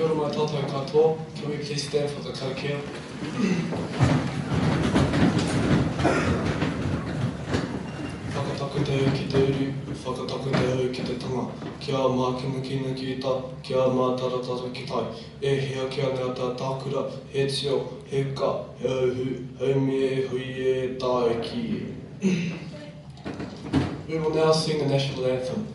Yorma Tata Kato, can we please stand for the Karakia? Whakataku te au ki te uru, whakataku te au ki te tanga. Kia mā kina ki ta, kia mā taratara ki tai. E hea kia ngā tā tākura, he tio, he ka, he auhu, haumi e hui e tāe ki e. We will now sing the national anthem.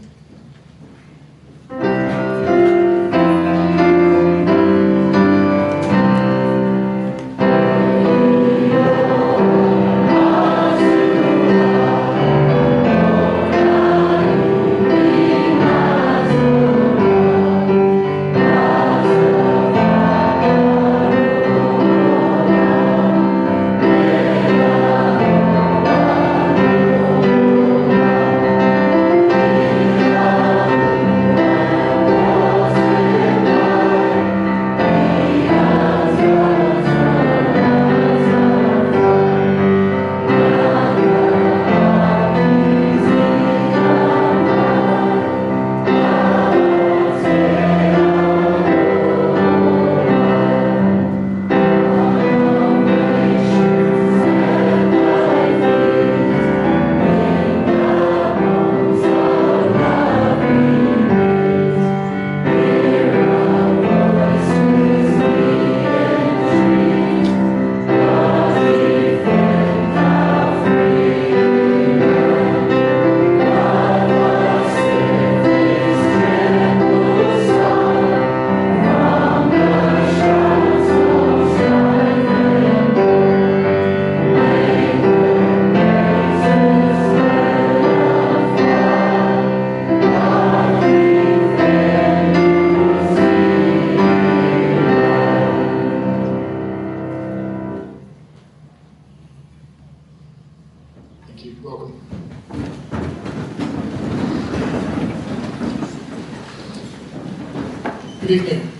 Good evening.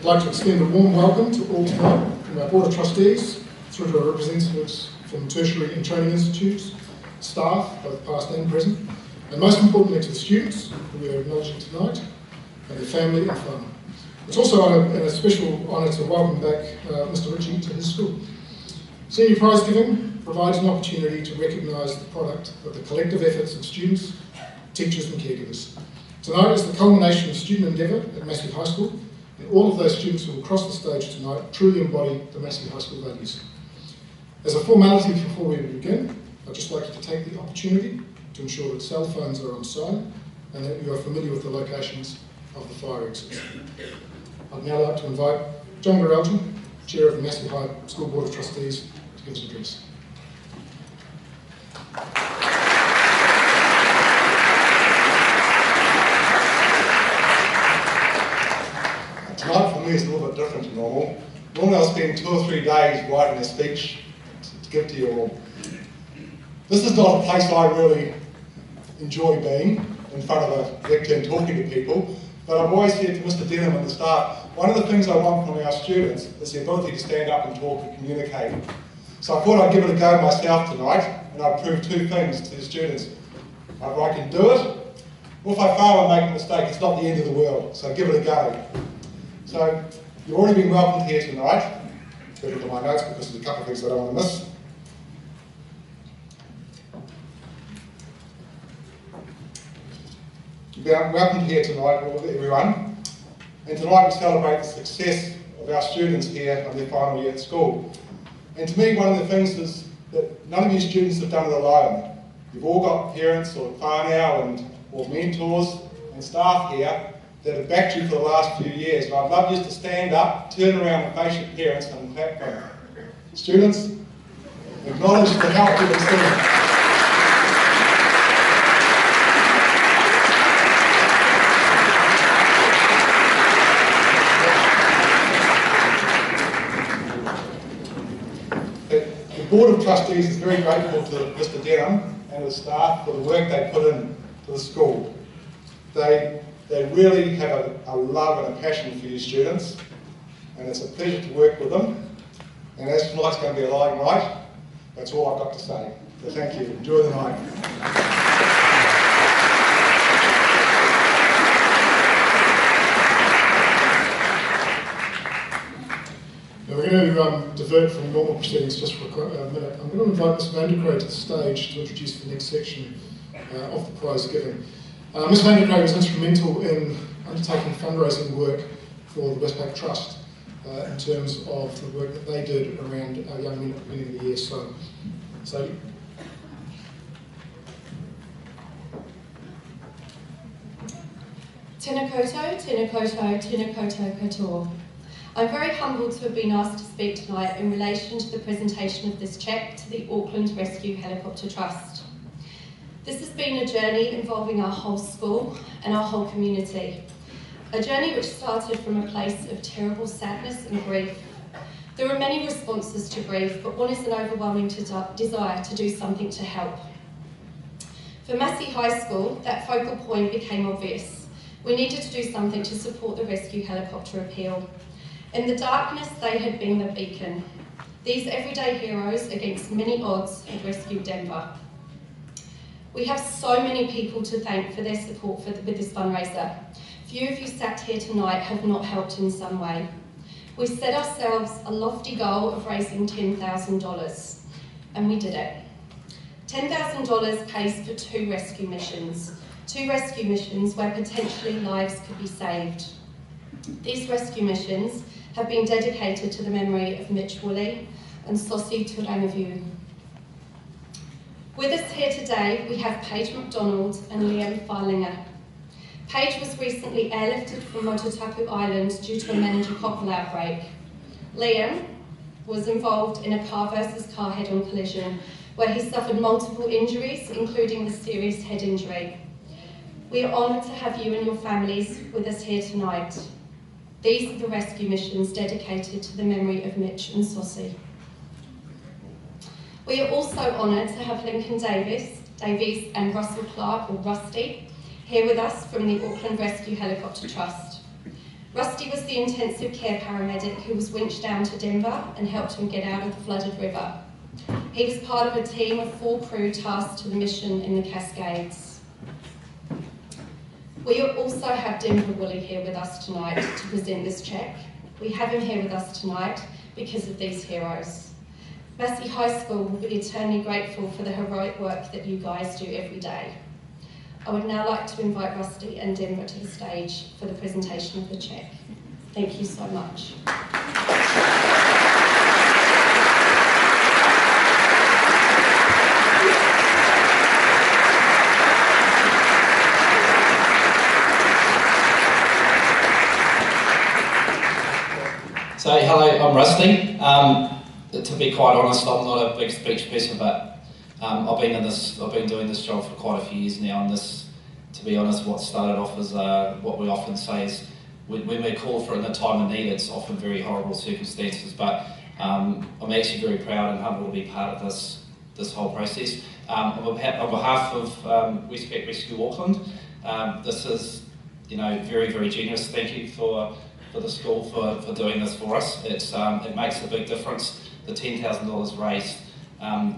I'd like to extend a warm welcome to all tonight from our Board of Trustees through to our representatives from tertiary and training institutes, staff, both past and present, and most importantly to the students who we are acknowledging tonight, and their family and fun. It's also a special honour to welcome back Mr. Ritchie to his school. Senior prize giving provides an opportunity to recognise the product of the collective efforts of students, teachers and caregivers. Tonight is the culmination of student endeavour at Massey High School, and all of those students who will cross the stage tonight truly embody the Massey High School values. As a formality before we begin, I'd just like to take the opportunity to ensure that cell phones are on silent and that you are familiar with the locations of the fire exits. I'd now like to invite John Garelton, Chair of the Massey High School Board of Trustees, to give us an address. Tonight for me is a little bit different to normal. Normally I'll spend 2 or 3 days writing a speech to give to you all. This is not a place I really enjoy being, in front of a lectern talking to people, but I've always said to Mr. Denham at the start, one of the things I want from our students is the ability to stand up and talk and communicate. So I thought I'd give it a go myself tonight, and I'd prove 2 things to the students. Either I can do it, or if I fail and make a mistake, it's not the end of the world, so give it a go. So, you've already been welcomed here tonight. Go look at my notes because there's a couple of things I don't want to miss. You've been welcomed here tonight, everyone. And tonight we celebrate the success of our students here on their final year at school. And to me, one of the things is that none of you students have done it alone. You've all got parents or whānau or mentors and staff here that have backed you for the last few years. And I'd love you to stand up, turn around and face your parents and clap them. Students, acknowledge the help you've received. The Board of Trustees is very grateful to Mr. Denham and his staff for the work they put in to the school. They really have a love and a passion for you students, and it's a pleasure to work with them. And as tonight's going to be a light night, that's all I've got to say. So thank you. Enjoy the night. Now we're going to divert from normal proceedings just for a minute. I'm going to invite Ms. Vanderkray to the stage to introduce the next section of the prize giving. Ms. Vanderkray was instrumental in undertaking fundraising work for the Westpac Trust in terms of the work that they did around our young men at the beginning of the year. So Tēnā koutou, tēnā koutou, tēnā koutou katoa. I'm very humbled to have been asked to speak tonight in relation to the presentation of this cheque to the Auckland Rescue Helicopter Trust. This has been a journey involving our whole school and our whole community. A journey which started from a place of terrible sadness and grief. There are many responses to grief, but one is an overwhelming desire to do something to help. For Massey High School, that focal point became obvious. We needed to do something to support the rescue helicopter appeal. In the darkness, they had been the beacon. These everyday heroes, against many odds, had rescued Denver. We have so many people to thank for their support with this fundraiser. Few of you sat here tonight have not helped in some way. We set ourselves a lofty goal of raising $10,000, and we did it. $10,000 pays for 2 rescue missions. 2 rescue missions where potentially lives could be saved. These rescue missions have been dedicated to the memory of Mitch Woolley and Sosi Turangavu. With us here today, we have Paige McDonald and Liam Farlinger. Paige was recently airlifted from Motutapu Island due to a meningococcal outbreak. Liam was involved in a car versus car head-on collision where he suffered multiple injuries, including the serious head injury. We are honoured to have you and your families with us here tonight. These are the rescue missions dedicated to the memory of Mitch and Sosi. We are also honoured to have Lincoln Davies and Russell Clark, or Rusty, here with us from the Auckland Rescue Helicopter Trust. Rusty was the intensive care paramedic who was winched down to Denver and helped him get out of the flooded river. He was part of a team of 4 crew tasked to the mission in the Cascades. We also have Denver Woolley here with us tonight to present this cheque. We have him here with us tonight because of these heroes. Massey High School will be eternally grateful for the heroic work that you guys do every day. I would now like to invite Rusty and Denver to the stage for the presentation of the cheque. Thank you so much. So, hello, I'm Rusty. To be quite honest, I'm not a big speech person, but I've been doing this job for quite a few years now, and this, to be honest, what started off as what we often say is when we're called for it in a time of need, it's often very horrible circumstances, but I'm actually very proud and humbled to be part of this whole process. On behalf of Westpac Rescue Auckland, this is, very, very generous. Thank you for the school for doing this for us. It makes a big difference. The $10,000 raised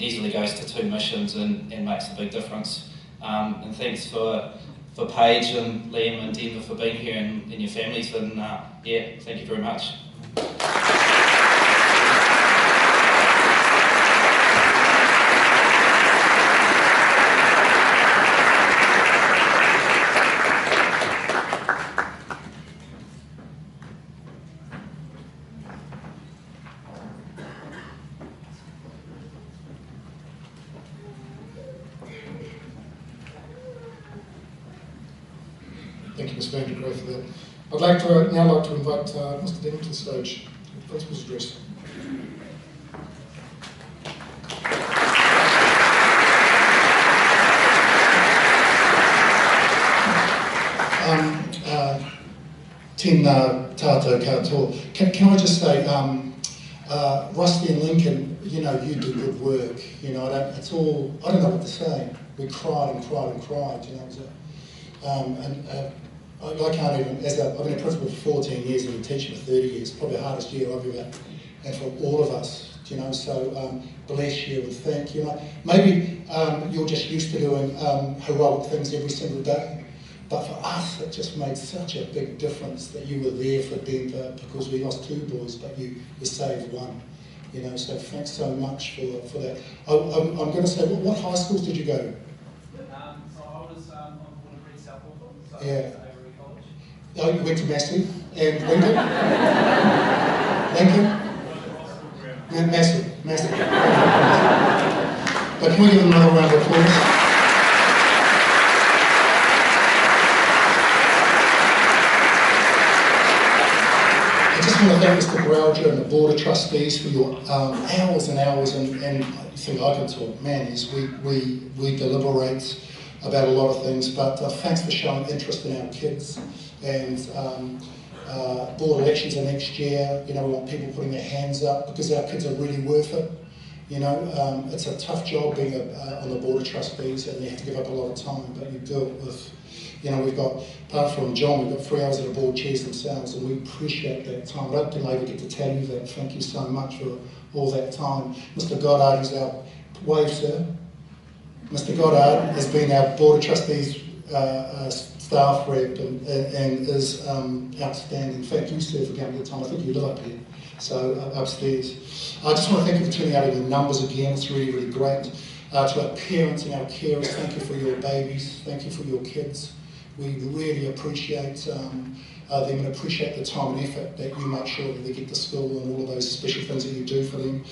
easily goes to 2 missions and makes a big difference. And thanks for Paige and Liam and Denver for being here and your families, and thank you very much. Thank you, Ms. Vanderkray, for that. I'd now like to invite Mr. Denver to the stage for the Principal's address. Tēnā tātou katoa. Can I just say, Rusty and Lincoln, you do good work. I don't know what to say. We cried and cried and cried. I can't even, I've been a principal for 14 years and a teacher for 30 years, probably the hardest year I've ever, and for all of us, so bless you and thank you. Maybe you're just used to doing heroic things every single day, But for us, it just made such a big difference that you were there for Denver, because we lost 2 boys, but you saved 1. You know, so thanks so much for that. I'm going to say, what high schools did you go to? So I was on board of South Auckland, so Yeah. I was at Avery College. Oh, you went to Massey and Lincoln? Lincoln? Yeah, Massey. But can we give them another round of applause? I just want to thank Mr. Growger and the Board of Trustees for your hours and hours, and the thing I can talk, man, is we deliberate about a lot of things, but thanks for showing interest in our kids. And board elections are next year. You know, we want people putting their hands up because our kids are really worth it. You know, it's a tough job being on the Board of Trustees, and you have to give up a lot of time, but you do it with, you know, we've got, apart from John, we've got 3 hours of the board chairs themselves, and we appreciate that time. I don't think I ever get to tell you that. Thank you so much for all that time. Mr. Goddard is our, wave sir. Mr. Goddard has been our Board of Trustees staff rep and is outstanding. Thank you, sir, for coming to the time. I think you live up here, so upstairs. I just want to thank you for turning out the numbers again. It's really, really great. To our parents and our carers, thank you for your babies. Thank you for your kids. We really appreciate them and appreciate the time and effort that you make sure that they get to school and all of those special things that you do for them.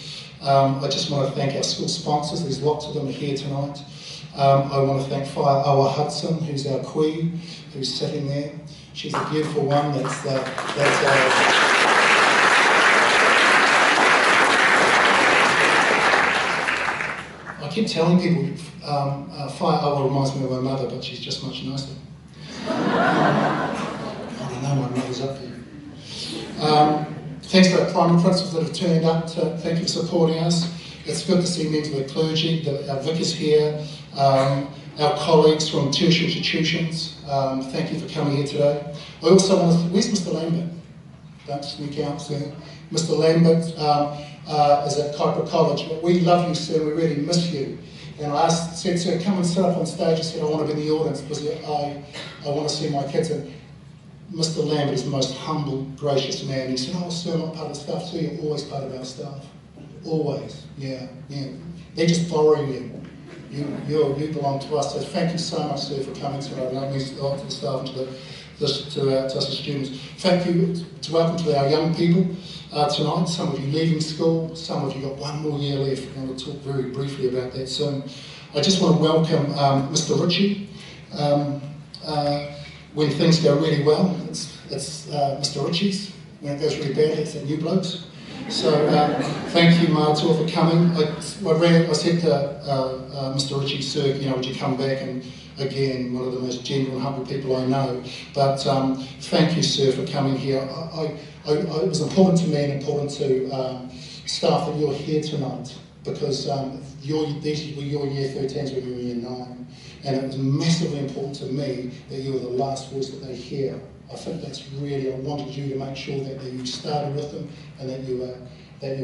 I just want to thank our school sponsors. There's lots of them here tonight. I want to thank Whaia Awa Hudson, who's our queen, who's sitting there. She's a beautiful one. I keep telling people, Whaia Awa reminds me of my mother, but she's just much nicer. I don't know, my mother's up here. Thanks to our primary principals that have turned up. Thank you for supporting us. It's good to see members of the clergy, our vicars here, our colleagues from tertiary institutions. Thank you for coming here today. I also want to, where's Mr. Lambert? Don't sneak out, sir. Mr. Lambert is at Kaipara College. We love you, sir. We really miss you. And I said, sir, come and sit up on stage. I said, I want to be in the audience because I want to see my kids. And Mr. Lambert is the most humble, gracious man. He said, oh, sir, I'm not part of the staff, so you're always part of our staff. Always, yeah. They're just borrowing you. You belong to us. So thank you so much, sir, for coming tonight. That means a lot to the staff and to us as students. Thank you to welcome to our young people tonight. Some of you leaving school, some of you got 1 more year left. I'm going to talk very briefly about that soon. I just want to welcome Mr. Ritchie. When things go really well, it's Mr. Ritchie's. When it goes really badly, it's at New Blokes. So thank you, Mātua, for coming. I said to Mr. Ritchie, sir, you know, would you come back? And again, one of the most genuine, humble people I know. But thank you, sir, for coming here. It was important to me and important to staff that you're here tonight, because these were your year 13s when you were year 9. And it was massively important to me that you were the last voice that they hear. I think that's really, I wanted you to make sure that you started with them and that you were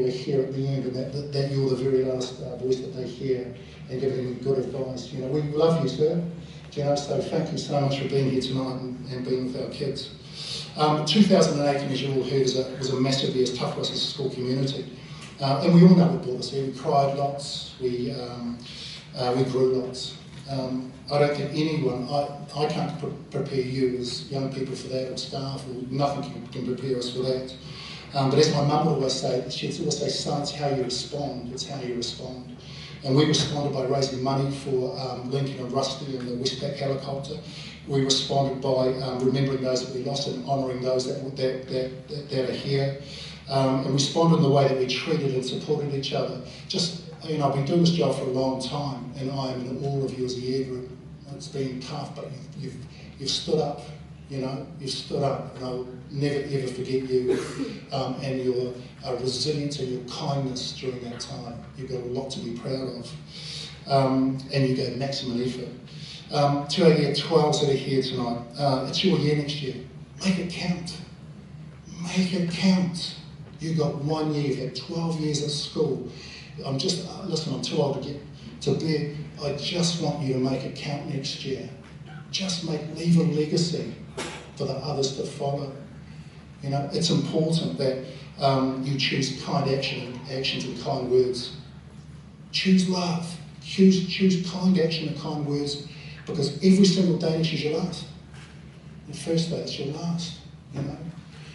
here at the end, and that you were the very last voice that they hear and giving them good advice. You know, we love you, sir. You know, so thank you so much for being here tonight and being with our kids. 2018, as you all heard, was a massive year, tough for us as a school community. And we all know what brought us here. We cried lots, we grew lots. I don't think anyone, I can't prepare you as young people for that, or staff, or nothing can prepare us for that. But as my mum would always say, she'd always say, son, it's how you respond, it's how you respond. And we responded by raising money for Lincoln and Rusty and the Westpac helicopter. We responded by remembering those that we lost and honouring those that are here. And responded in the way that we treated and supported each other. Just, you know, I've been doing this job for a long time, and I am in all of you as a year group. It's been tough, but you've stood up, you know, you've stood up, and I'll never ever forget you and your resilience and your kindness during that time. You've got a lot to be proud of, and you gave maximum effort. To our year 12s that are here tonight, it's your year next year. Make it count. Make it count. You've got 1 year, you've had 12 years at school. Listen, I'm too old to get to bed. I just want you to make it count next year. just leave a legacy for the others to follow. You know, it's important that you choose kind actions and kind words. Choose love. Choose kind action and kind words, because every single day is your last. The first day is your last, you know.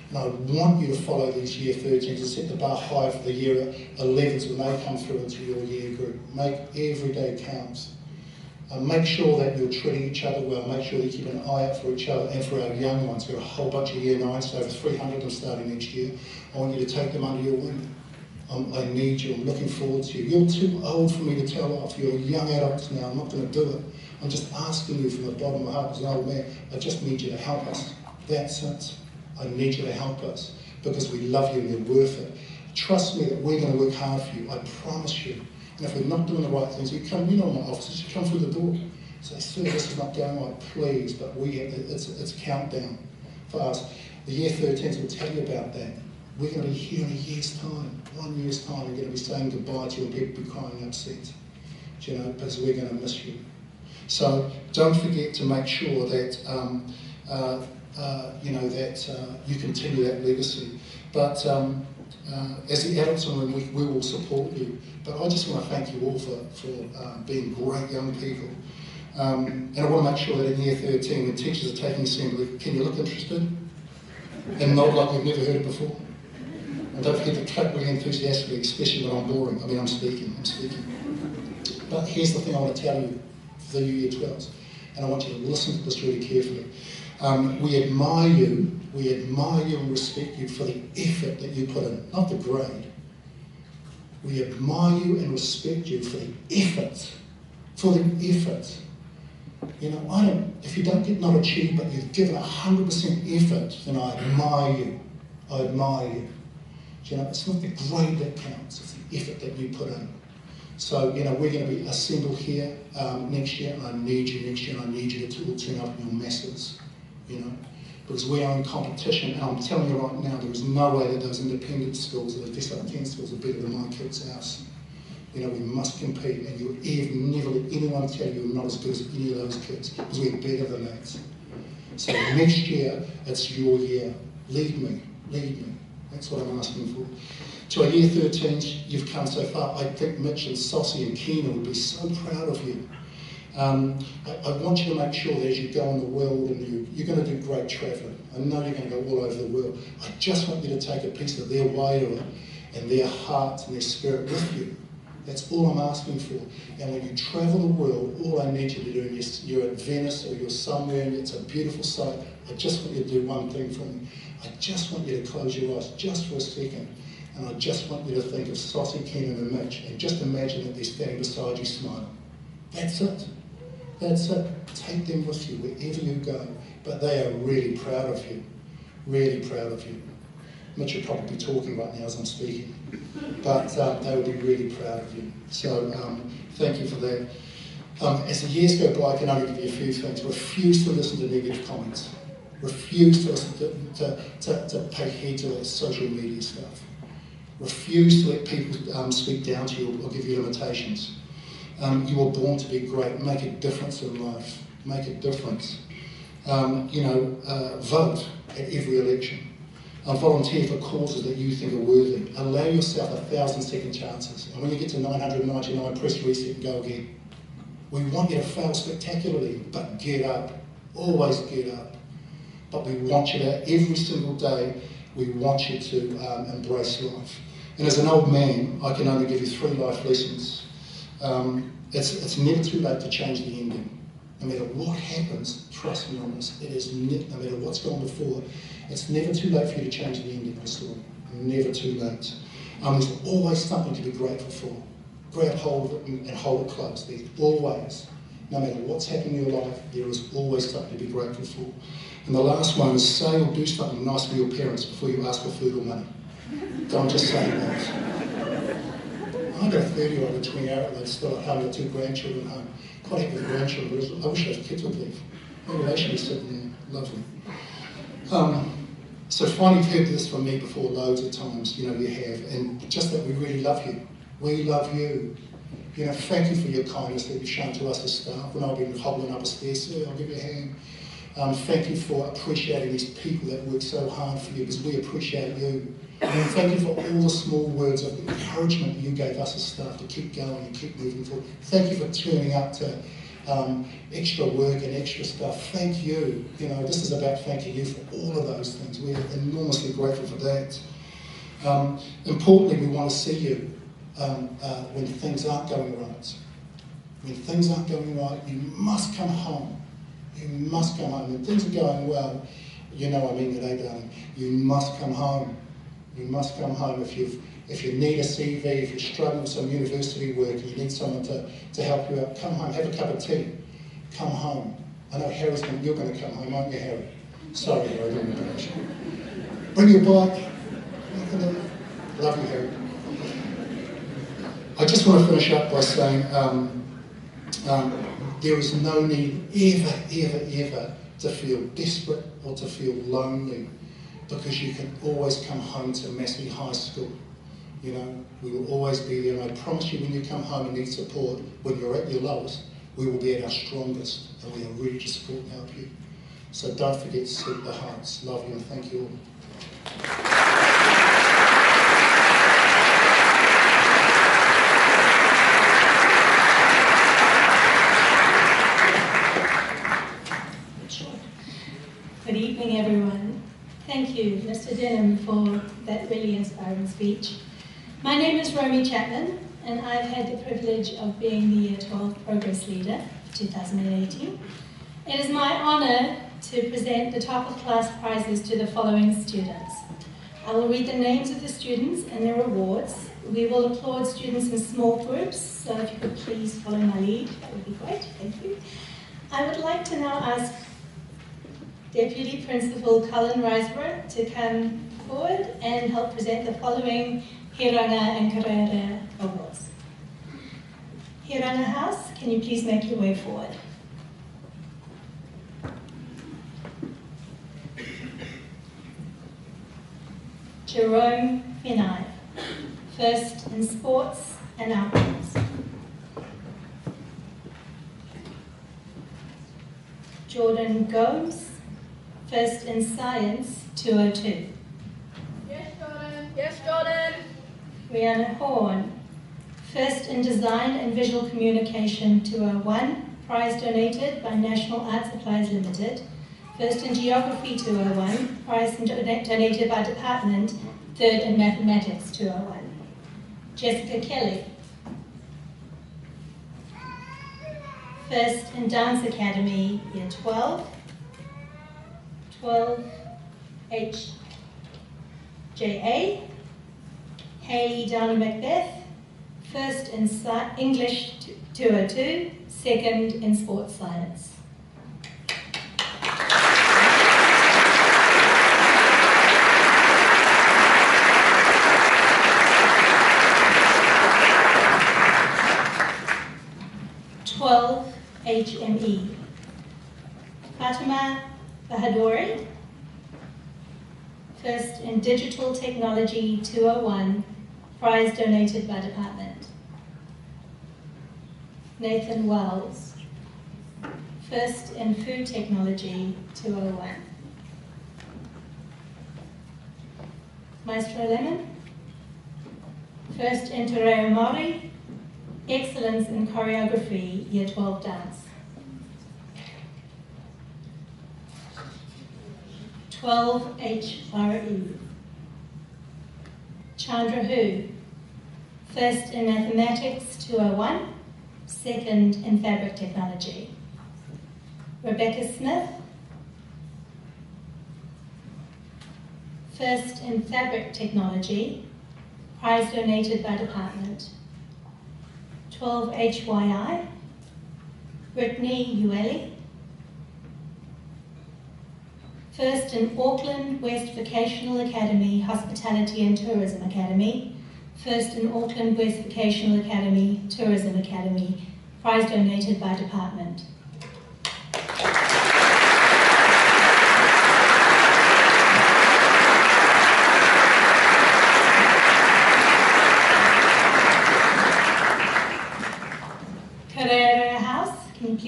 And I want you to follow these year 13s and set the bar high for the year 11s when they come through into your year group. Make every day count. Make sure that you're treating each other well. Make sure that you keep an eye out for each other and for our young ones. We've got a whole bunch of year 9s, so over 300 of them starting next year. I want you to take them under your wing. I need you. I'm looking forward to you. You're too old for me to tell off. You're young adults now. I'm not going to do it. I'm just asking you from the bottom of my heart as an old man. I just need you to help us. That's it. I need you to help us because we love you and you're worth it. Trust me that we're going to work hard for you. I promise you. And if we're not doing the right things, you come, you know, my offices, you come through the door. Say, sir, this is not going right, please. But it's a countdown for us. The year 13s will tell you about that. We're going to be here in a year's time, 1 year's time. We're going to be saying goodbye to you and people will be crying upset, you know, because we're going to miss you. So don't forget to make sure that, you know, that you continue that legacy. But as the adults in the room, we will support you. But I just want to thank you all for being great young people. And I want to make sure that in year 13, when teachers are taking assembly, can you look interested? And not like you've never heard it before? And don't forget to clap really enthusiastically, especially when I'm boring. I mean, I'm speaking. But here's the thing I want to tell you for the year 12s, and I want you to listen to this really carefully. We admire you and respect you for the effort that you put in, not the grade. We admire you and respect you for the effort. You know, if you don't get not achieved, but you've given 100% effort, then I admire you. You know, it's not the grade that counts, it's the effort that you put in. So, you know, we're going to be assembled here next year, and I need you next year, and I need you to all turn up in your masses, you know, because we are in competition, and I'm telling you right now, there is no way that those independent schools, those Kickstart 10 schools, are better than my kids' house. You know, we must compete, and you never let anyone tell you you're not as good as any of those kids, because we're better than that. So next year, it's your year. Lead me. That's what I'm asking for. To our year 13s, you've come so far. I think Mitch and Saucy and Keena would be so proud of you. I want you to make sure that as you go in the world and you're going to do great travelling. I know you're going to go all over the world. I just want you to take a piece of their way to it and their heart and their spirit with you. That's all I'm asking for. And when you travel the world, all I need you to do, and you're at Venice or you're somewhere and it's a beautiful sight, I just want you to do one thing for me. I just want you to close your eyes just for a second. And I just want you to think of Saucy, Kenan and Mitch, and just imagine that they're standing beside you smiling. That's it. Take them with you wherever you go. But they are really proud of you. Really proud of you. Mitch will probably be talking right now as I'm speaking. But they will be really proud of you. So thank you for that. As the years go by, I can only give you a few things. Refuse to listen to negative comments. Refuse to listen to pay heed to that social media stuff. Refuse to let people speak down to you or give you limitations. You were born to be great. Make a difference in life. Make a difference. Vote at every election. Volunteer for causes that you think are worthy. Allow yourself 1,000 second chances. And when you get to 999, press reset and go again. We want you to fail spectacularly, but get up. Always get up. But we want you to, every single day, we want you to embrace life. And as an old man, I can only give you 3 life lessons. It's never too late to change the ending. No matter what happens, trust me on this, it is no matter what's gone before, it's never too late for you to change the ending of the story. Never too late. There's always something to be grateful for. Grab hold of it and hold it close. There's always, no matter what's happening in your life, there is always something to be grateful for. And the last one is say or do something nice for your parents before you ask for food or money. Don't just say that. I've got a 30-year-old and a 20-year-old that's still at home. I've got 2 grandchildren at home. Quite happy with grandchildren. I wish those kids would leave. Maybe they should be sitting there. Lovely. So finally, you've heard this from me before loads of times, you have, and just that we really love you. We love you. You know, thank you for your kindness that you've shown to us as staff. When I've been hobbling up a stairs, sir, I'll give you a hand. Thank you for appreciating these people that work so hard for you, because we appreciate you. And thank you for all the small words of encouragement you gave us as staff to keep going and keep moving forward. Thank you for turning up to extra work and extra stuff. Thank you. You know, this is about thanking you for all of those things. We're enormously grateful for that. Importantly, we want to see you when things aren't going right. When things aren't going right, you must come home. You must come home. When things are going well, you know I mean today, darling, you must come home. You must come home. If you need a CV, if you're struggling with some university work and you need someone to help you out, come home, have a cup of tea. Come home. I know you're going to come home, aren't you, Harry? Sorry, Harry, I didn't embarrass you. Bring your bike. Love you, Harry. I just want to finish up by saying there is no need ever to feel desperate or to feel lonely, because you can always come home to Massey High School. You know, we will always be there, and I promise you, when you come home and need support, when you're at your lowest, we will be at our strongest, and we are ready to support and help you. So don't forget to seek the hearts. Love you and thank you all. Good evening, everyone. Thank you, Mr. Denham, for that really inspiring speech. My name is Romy Chapman, and I've had the privilege of being the Year 12 Progress Leader for 2018. It is my honour to present the top of class prizes to the following students. I will read the names of the students and their awards. We will applaud students in small groups, so if you could please follow my lead, that would be great. Thank you. I would like to now ask Deputy Principal Colin Riseborough to come forward and help present the following Hiranga and Karere awards. Hiranga House, can you please make your way forward? Jerome Finai, first in sports and outcomes. Jordan Gomes, first in science, 202. Yes, Jordan. Yes, Jordan. Rihanna Horn, first in design and visual communication, 201. Prize donated by National Art Supplies Limited. First in geography, 201. Prize donated by department. Third in mathematics, 201. Jessica Kelly, first in dance academy, year 12. 12 HJA. Hayley Downer Macbeth, first in English 202, second in sports science. HME. Fatima Bahadori, first in Digital Technology 201, prize donated by department. Nathan Wells, first in Food Technology 201. Maestro Lemon, first in Te Reo Māori, excellence in choreography, year 12 dance. 12 HRE. Chandra Hu, first in mathematics 201, second in fabric technology. Rebecca Smith, first in fabric technology, prize donated by department. 12 HYI. Brittany Ueli, first in Auckland West Vocational Academy, Hospitality and Tourism Academy. First in Auckland West Vocational Academy, Tourism Academy, prize donated by department.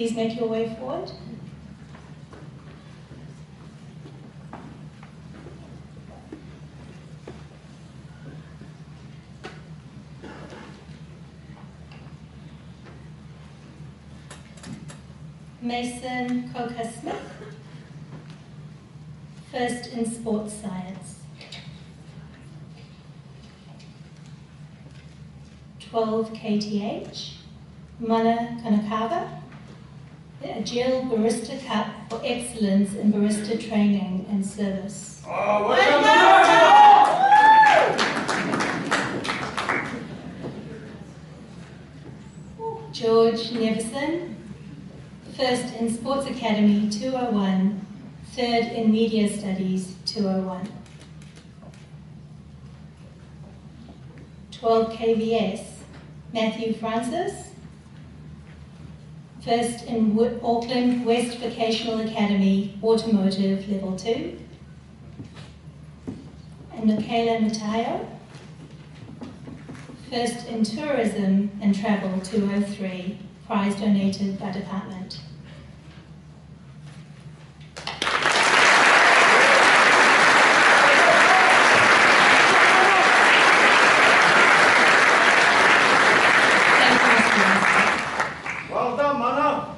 please make your way forward. Mason Coker-Smith, first in sports science. 12 KTH, Mana Kanakawa, the Agile Barista Cup for excellence in barista training and service. George Neveson, first in Sports Academy 201, third in Media Studies 201. 12 KVS, Matthew Francis, first in Auckland West Vocational Academy Automotive Level 2. And Michaela Matayo, first in Tourism and Travel 203, prize donated by department. Well done, Mana.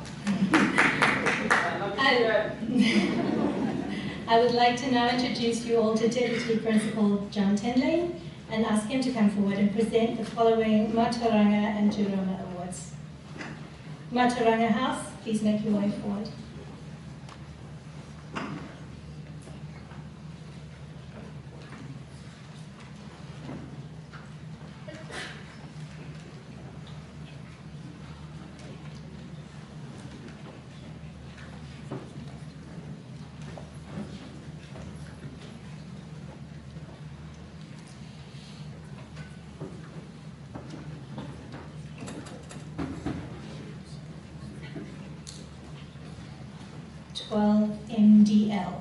I would like to now introduce you all to Deputy Principal John Tinley and ask him to come forward and present the following Mataranga and Juroma Awards. Mataranga House, please make your way forward. MDL.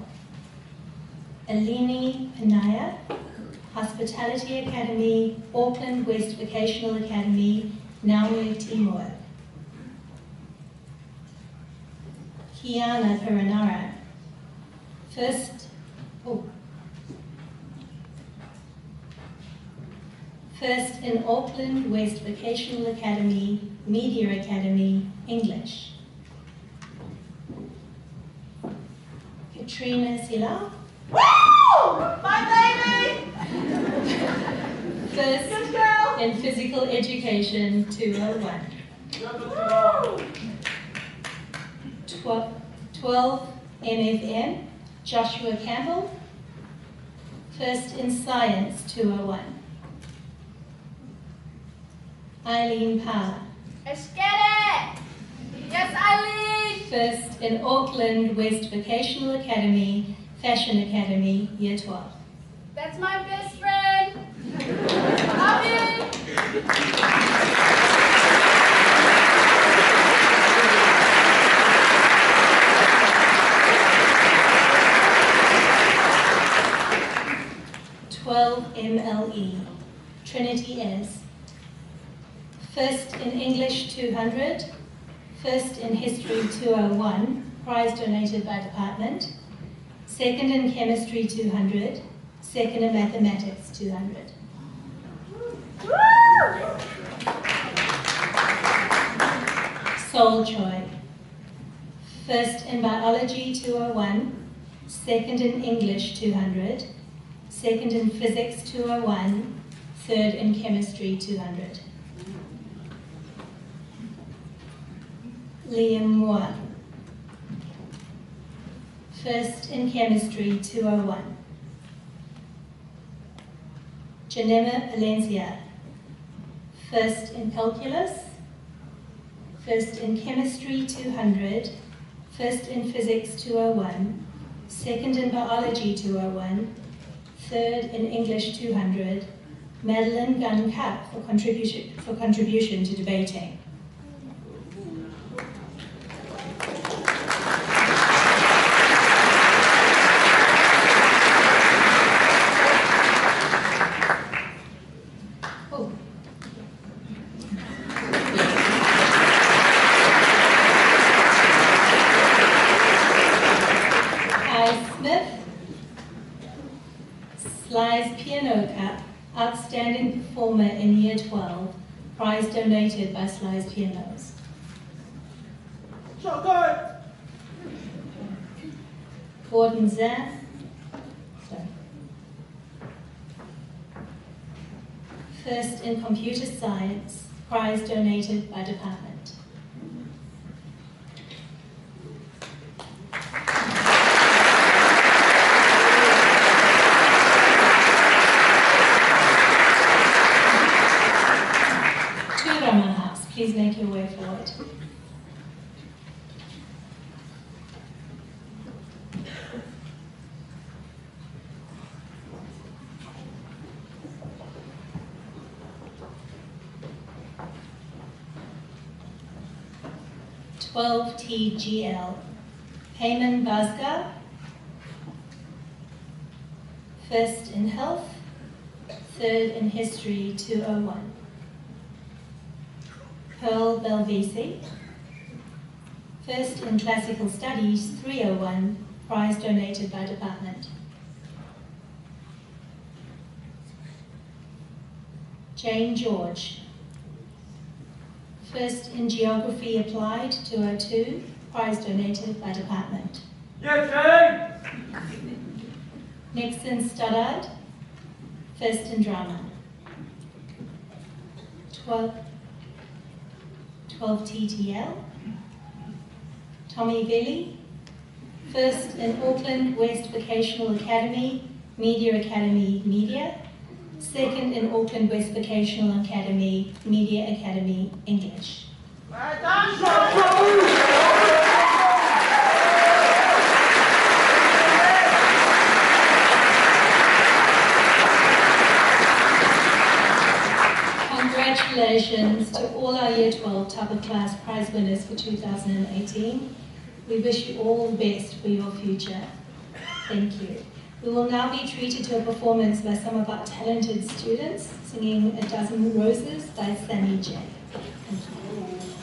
Eleni Panaya, Hospitality Academy, Auckland West Vocational Academy, Nauru, Timor. Kiana Perenara, first in Auckland West Vocational Academy, Media Academy, English. Katrina Sila. Woo! My baby! First Good girl! in Physical Education 201. Woo! 12 MFM, Joshua Campbell. First in Science 201. Eileen Parr. Let's get it! Yes, Eileen! First in Auckland West Vocational Academy, Fashion Academy, Year 12. That's my best friend! Love you! 12 MLE, Trinity S. First in English 200, first in History 201, prize donated by department, second in Chemistry 200, second in Mathematics 200. Sol Choi, first in Biology 201, second in English 200, second in Physics 201, third in Chemistry 200. Liam Moore, first in Chemistry 201. Janema Valencia, first in Calculus, first in Chemistry 200, first in Physics 201, second in Biology 201, third in English 200, Madeline Gunn Cup for contribution to debating. Year 12, prize donated by Sly's Pianos. Gordon Zan. First in Computer Science, prize donated by department. To Raman House, please make your way forward. TGL, Payman Bhaskar, first in health, third in history 201. Pearl Belvisi, first in classical studies 301, prize donated by department. Jane George, first in Geography Applied 202, prize donated by department. Yeah, Nixon Stoddard, first in Drama. 12 TTL. Tommy Billy, first in Auckland West Vocational Academy, Media Academy Media. Second in Auckland West Vocational Academy, Media Academy, English. Congratulations to all our Year 12 Tupper Class prize winners for 2018. We wish you all the best for your future. Thank you. We will now be treated to a performance by some of our talented students singing A Dozen Roses by Sammy J. Thank you.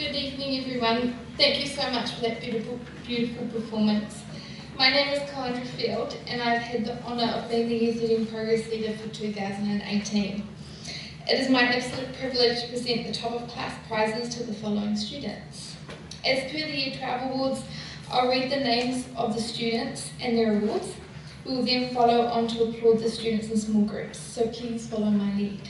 Good evening, everyone. Thank you so much for that beautiful performance. My name is Calandra Field, and I've had the honour of being the Year 13 Progress Leader for 2018. It is my absolute privilege to present the top of class prizes to the following students. As per the Year 12 Awards, I'll read the names of the students and their awards. We will then follow on to applaud the students in small groups, so please follow my lead.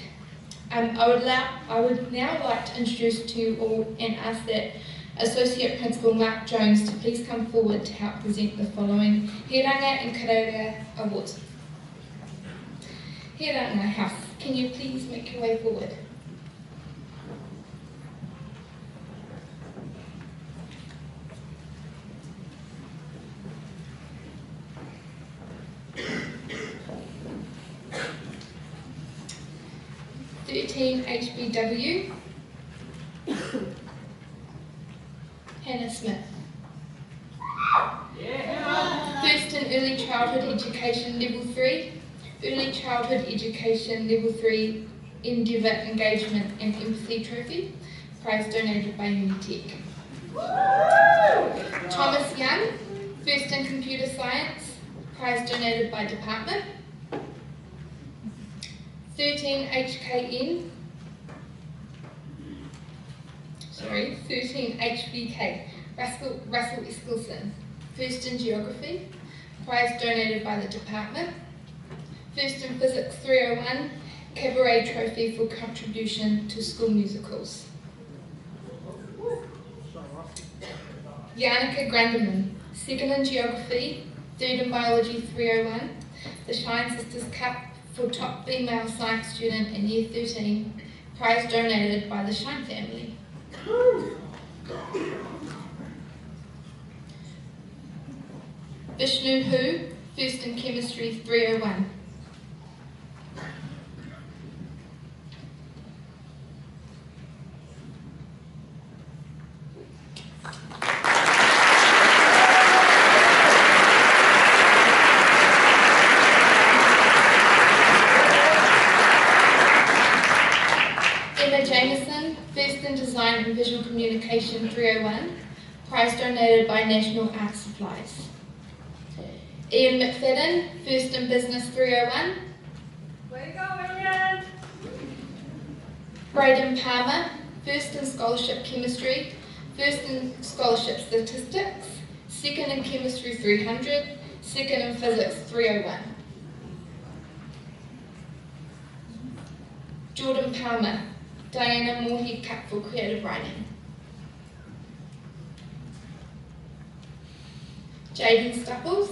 I would now like to introduce to you all and ask that Associate Principal Mark Jones to please come forward to help present the following Heranga and Karaura Awards. Heranga House, can you please make your way forward? HBW, Hannah Smith. First in Early Childhood Education Level 3, Early Childhood Education Level 3 Endeavour Engagement and Empathy Trophy, prize donated by Unitec. Thomas Young, First in Computer Science, prize donated by Department. 13 HBK, Russell Eskelson, First in Geography, prize donated by the Department. First in Physics 301, Cabaret Trophy for contribution to school musicals. Yannicka Grundeman, Second in Geography, Third in Biology 301, the Shine Sisters Cup for top female science student in Year 13, prize donated by the Shine family. Vishnu Hu, First in Chemistry 301. Jameson, First in Design and Visual Communication 301, prize donated by National Art Supplies. Ian McFadden, First in Business 301. Way to go, Ian! Braden Palmer, First in Scholarship Chemistry, First in Scholarship Statistics, Second in Chemistry 300, Second in Physics 301. Jordan Palmer, Diana Moorhead Cup for Creative Writing. Jaden Stupples,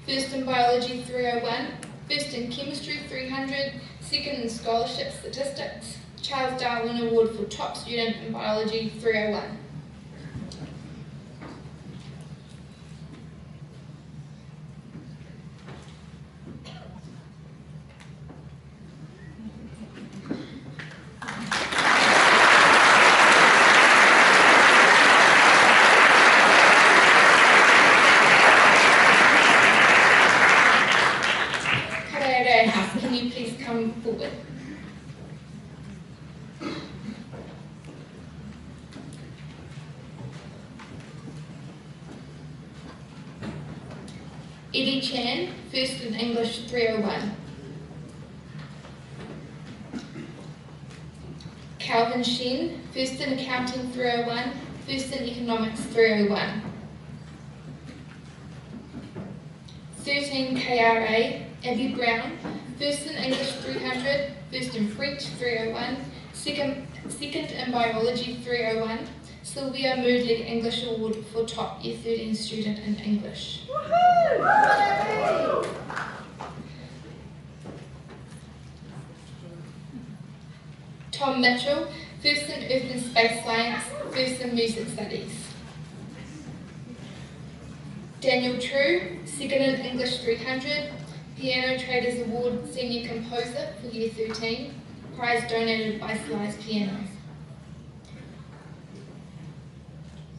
First in Biology 301, First in Chemistry 300, Second in Scholarship Statistics, Charles Darwin Award for Top Student in Biology 301. Can you please come forward? Eddie Chen, First in English 301. Calvin Shen, First in Accounting 301, First in Economics 301. 13 KRA, Abby Brown, First in English 300, First in French 301, Second in Biology 301, Sylvia Moodley English Award for Top Year 13 Student in English. Tom Mitchell, First in Earth and Space Science, First in Music Studies. Daniel True, Second in English 300, Piano Traders Award Senior Composer for Year 13, prize donated by Slice Piano.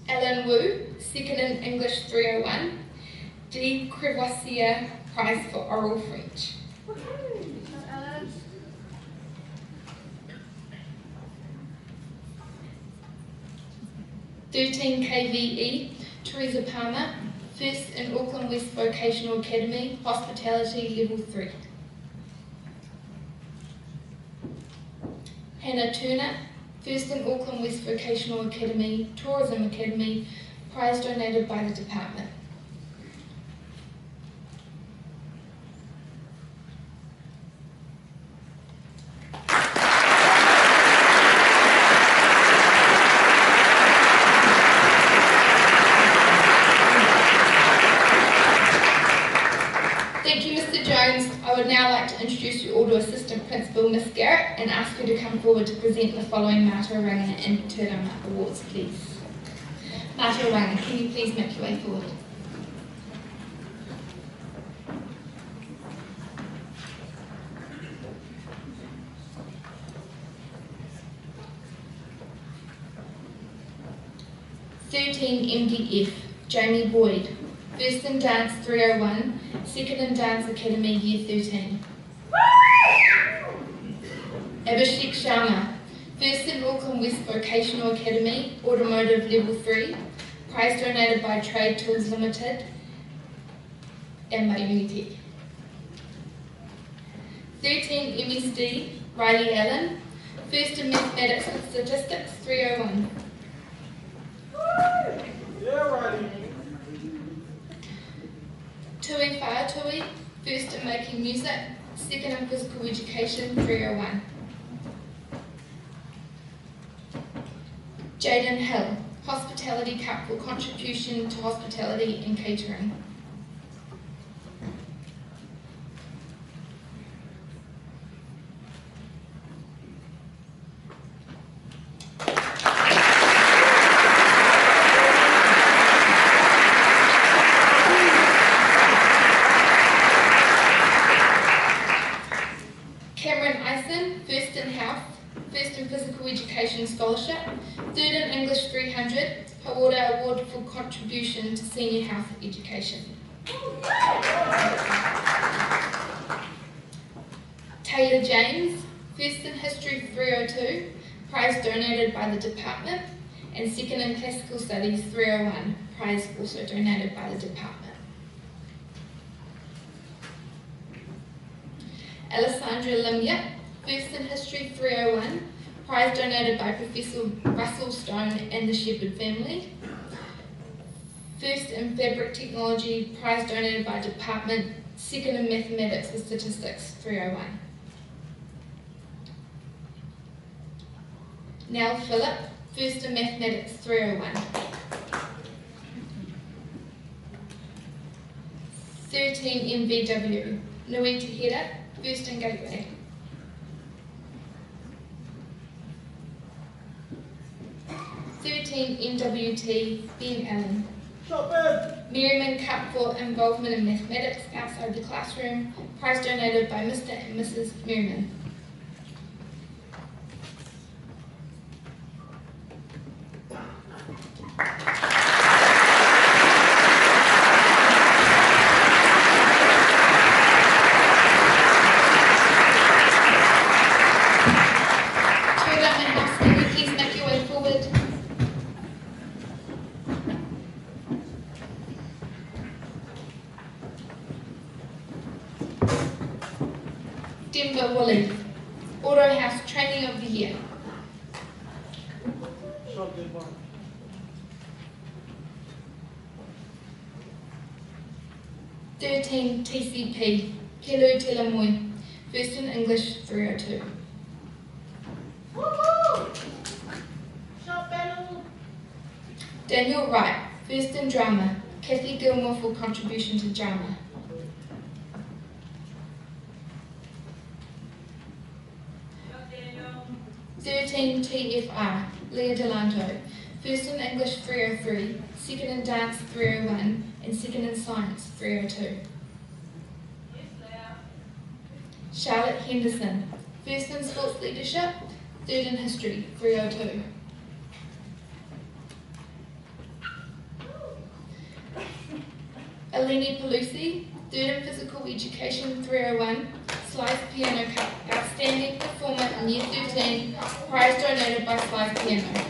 Alan Wu, Second in English 301, D. Crevoisier, prize for Oral French. 13 KVE, Teresa Palmer, first in Auckland West Vocational Academy, Hospitality Level 3. Hannah Turner, first in Auckland West Vocational Academy, Tourism Academy, prize donated by the department. Thank you, Mr. Jones. I would now like to introduce you all to Assistant Principal Miss Garrett and ask her to come forward to present the following Mātauranga and Tēranga awards, please. Mātauranga, can you please make your way forward? MDF, Jamie Boyd, first in Dance 301, second in Dance Academy Year 13. Abhishek Sharma, first in Auckland West Vocational Academy, Automotive Level 3, prize donated by Trade Tools Limited and by Unitec. 13 MSD, Riley Allen, first in Mathematics and Statistics 301. Yeah, Riley. Tui Whaatui, first in Making Music, second in Physical Education 301. Jaden Hill, Hospitality Cup for contribution to hospitality and catering. Scholarship, third in English 300, Hawara Award for contribution to senior health education. Taylor James, first in History 302, prize donated by the department, and second in Classical Studies 301, prize also donated by the department. Alessandra Limya, first in History 301, prize donated by Professor Russell Stone and the Shepherd family. First in Fabric Technology, prize donated by department, second in Mathematics and Statistics 301. Nell Phillip, first in Mathematics 301. 13 MVW, Nui Tehera, first in Gateway. 13 MWT, Ben Allen. Merriman Cup for involvement in mathematics outside the classroom, prize donated by Mr. and Mrs. Merriman. Auto House Training of the Year. (13) TCP, Kelu Telamoi, first in English 302. Daniel Wright, first in Drama, Kathy Gilmore for contribution to drama. 13 TFR, Leah Delanto, first in English 303, second in Dance 301, and second in Science 302. Charlotte Henderson, first in Sports Leadership, third in History 302. Eleni Pelusi, third in Physical Education 301, Slice Piano Cup, Outstanding Performer in Year 13, prize donated by Slice Piano.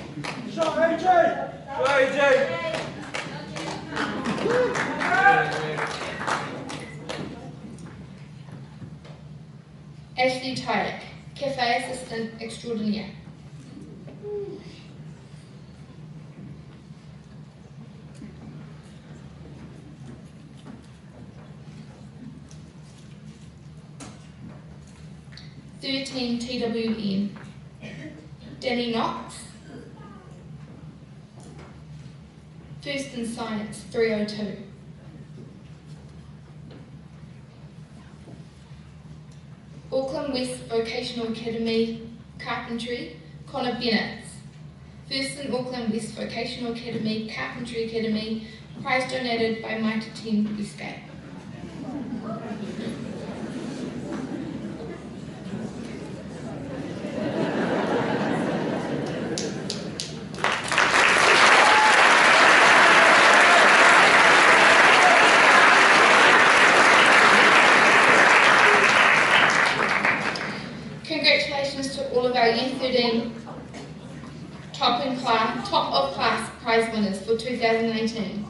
Ashley Tyek, Cafe Assistant Extraordinaire. TWN, Danny Knox, First in Science 302. Auckland West Vocational Academy, Carpentry, Connor Bennett. First in Auckland West Vocational Academy, Carpentry Academy, prize donated by Mitre 10 Westgate. Congratulations to all of our Year 13 top of class prize winners for 2018.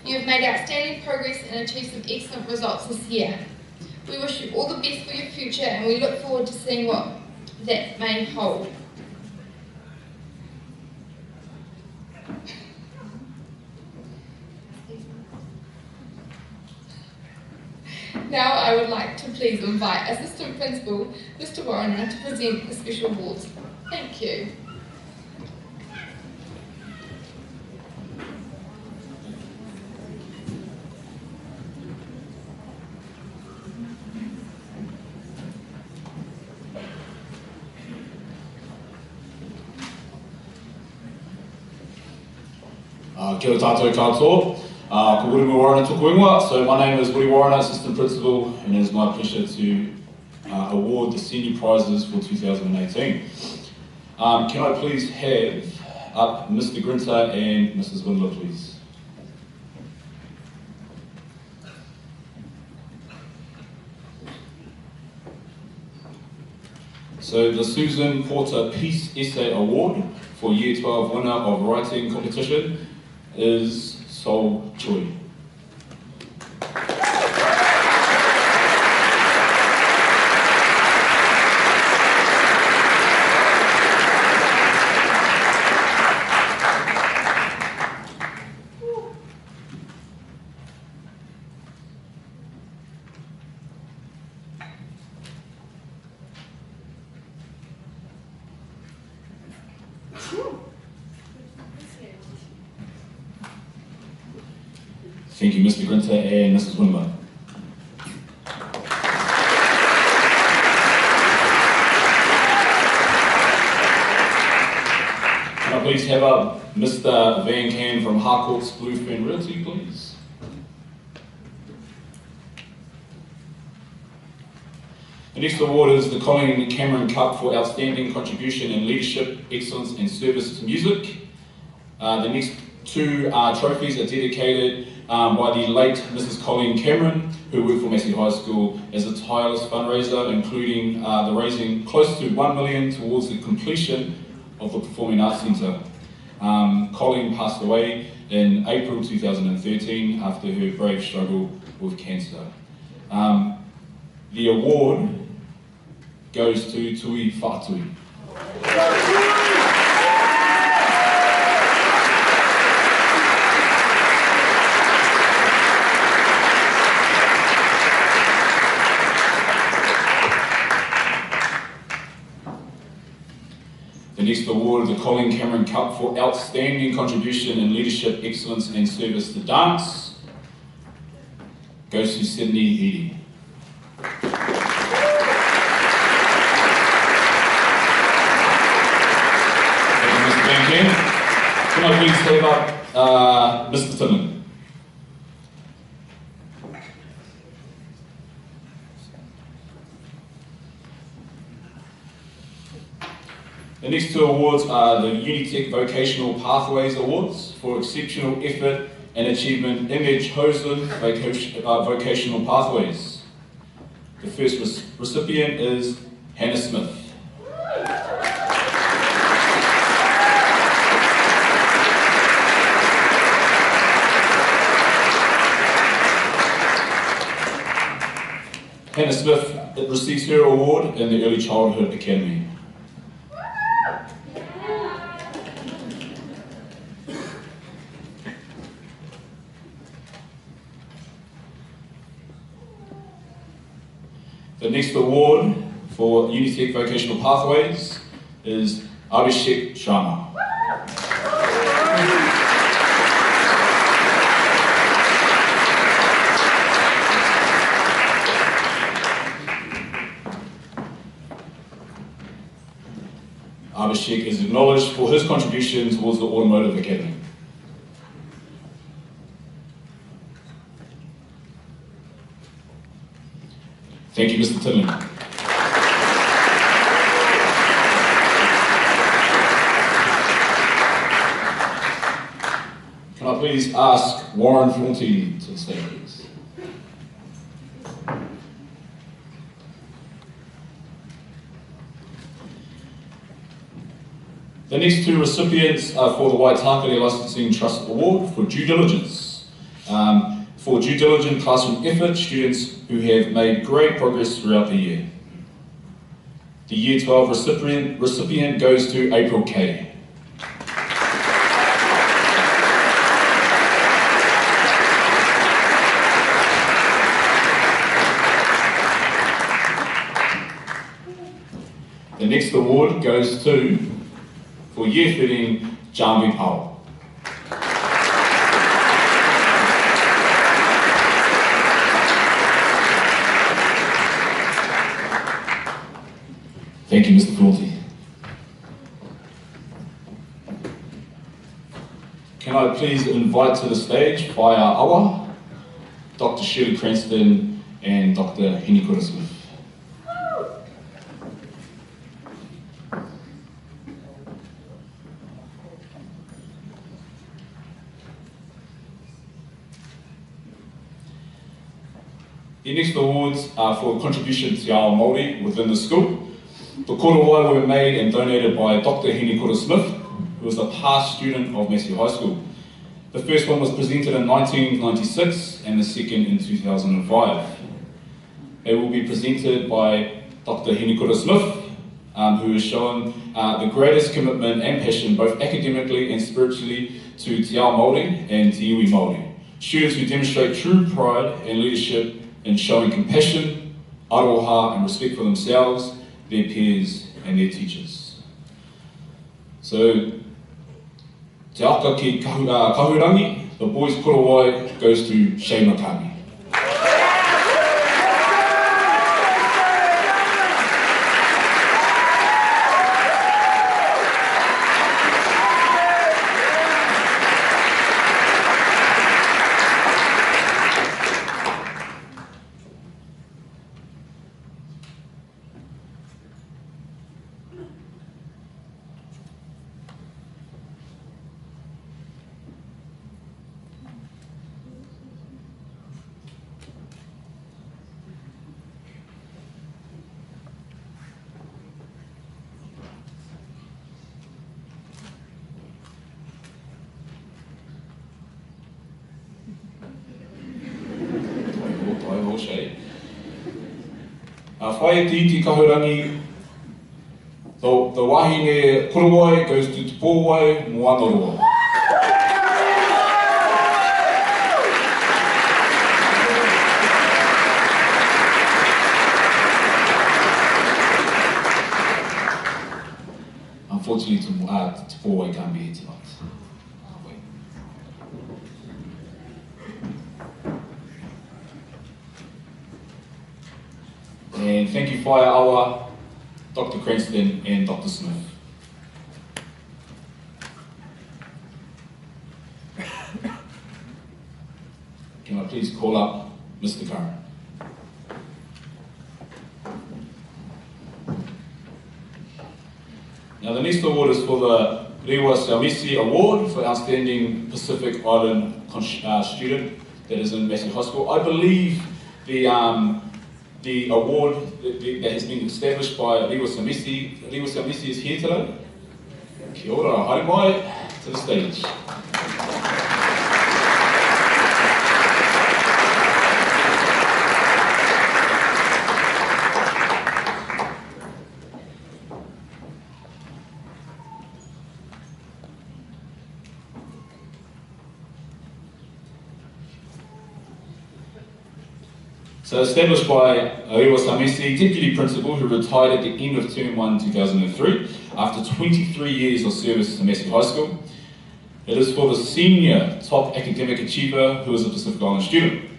You have made outstanding progress and achieved some excellent results this year. We wish you all the best for your future and we look forward to seeing what that may hold. Now I would like to please invite Assistant Principal, Mr. Warner, to present the special awards. Thank you. Kia ora tātou katoa. Ko Woody Warren tōku ingoa. So my name is Woody Warren, Assistant Principal, and it is my pleasure to award the senior prizes for 2018. Can I please have up Mr. Grinter and Mrs. Windler, please? So the Susan Porter Peace Essay Award for Year 12 winner of writing competition is Sol Choi. Thank you, Mr. Grinter and Mrs. Windler. Can I please have up Mr. Van Can from Harcourt's Bluefin Realty, please? The next award is the Colin Cameron Cup for Outstanding Contribution in Leadership, Excellence and Service to Music. The next two trophies are dedicated by the late Mrs. Colleen Cameron, who worked for Massey High School as a tireless fundraiser, including the raising close to $1 million towards the completion of the Performing Arts Centre. Colleen passed away in April 2013 after her brave struggle with cancer. The award goes to Tui Whaatui. The next award is the Colin Cameron Cup for Outstanding Contribution in Leadership, Excellence and Service to Dance goes to Sydney Eady. Thank you, Mr. Van Ken. Can I please step up Mr. Tillman? The next two awards are the Unitec Vocational Pathways Awards for exceptional effort and achievement in their chosen vocational pathways. The first recipient is Hannah Smith. Thank Hannah Smith receives her award in the Early Childhood Academy. The next award for Unitec Vocational Pathways is Abhishek Sharma. Abhishek is acknowledged for his contribution towards the Automotive Academy. Thank you, Mr. Tillman. Can I please ask Warren Flaunty to the stage, please? The next two recipients are for the Waitakere Licensing Trust Award for due diligence. For due diligent classroom effort, students who have made great progress throughout the year. The Year 12 recipient goes to April K. The next award goes to, for Year 13, Jambi Powell. Thank you, Mr. Flaunty. Can I please invite to the stage via Awa, Dr. Shirley Cranston and Dr. Hinikura Smith. The next awards are for contribution to our Māori within the school. The korowai were made and donated by Dr. Hinikura Smith, who was a past student of Massey High School. The first one was presented in 1996 and the second in 2005. They will be presented by Dr. Hinikura Smith, who has shown the greatest commitment and passion, both academically and spiritually, to Te Ao Māori and Te Iwi Māori. Students who demonstrate true pride and leadership in showing compassion, aroha and respect for themselves, their peers and their teachers. So, te aka ki kahurangi, the boys korowai goes to Shea Makani. Whae titi kahurangi, the wahine korowai goes to te pōwai moanoroa. Unfortunately, te pōwai can't be here tonight. And thank you, Whaia Awa, Dr. Cranston and Dr. Smith. Can I please call up Mr. Curran? Now the next award is for the Rewa Saumisi Award for Outstanding Pacific Island Student that is in Massey High School. I believe the award that has been established by Rewa Saumisi. Rewa Saumisi is here today. Kia ora, haere mai to the stage. So established by Rewa Samesi, Deputy Principal, who retired at the end of Term 1 2003 after 23 years of service to Massey High School. It is for the Senior Top Academic Achiever who is a Pacific Island student.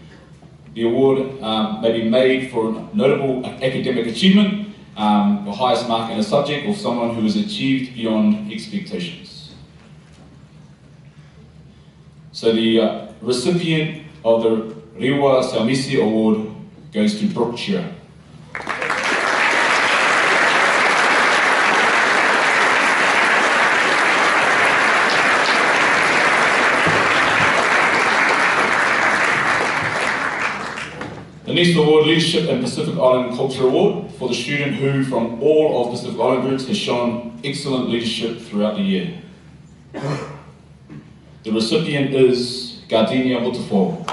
The award may be made for a notable academic achievement, the highest mark in a subject, or someone who has achieved beyond expectations. So the recipient of the Rewa Samesi Award goes to Brooke Shearer. The next award, Leadership and Pacific Island Culture Award, for the student who, from all of Pacific Island groups, has shown excellent leadership throughout the year. The recipient is Gardenia Mutafo.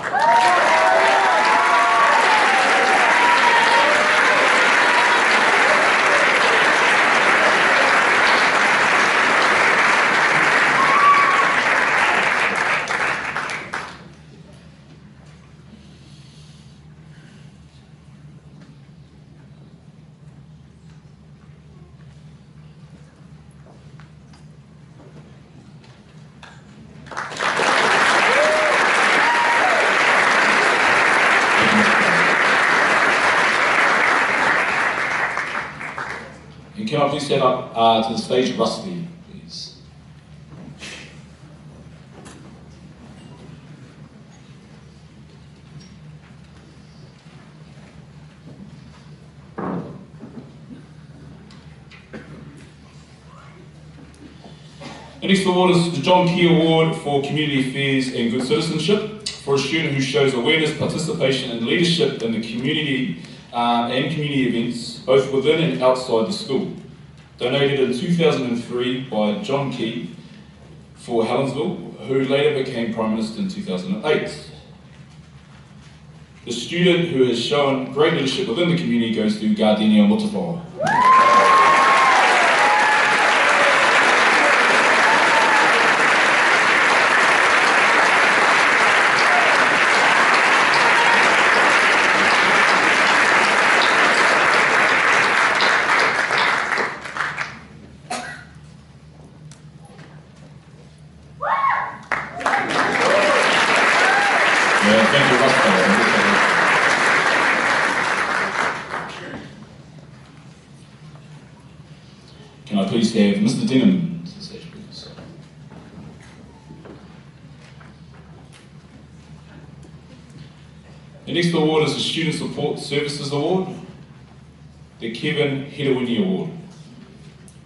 And can I please stand up to the stage, Rusty, please. The next award is the John Key Award for Community Affairs and Good Citizenship for a student who shows awareness, participation and leadership in the community and community events, both within and outside the school. Donated in 2003 by John Key for Helensville, who later became Prime Minister in 2008. The student who has shown great leadership within the community goes to Gardenia Mutafo. Can I please have Mr. Denham to the stage, please? The next award is the Student Support Services Award, the Kevin Hedawini Award.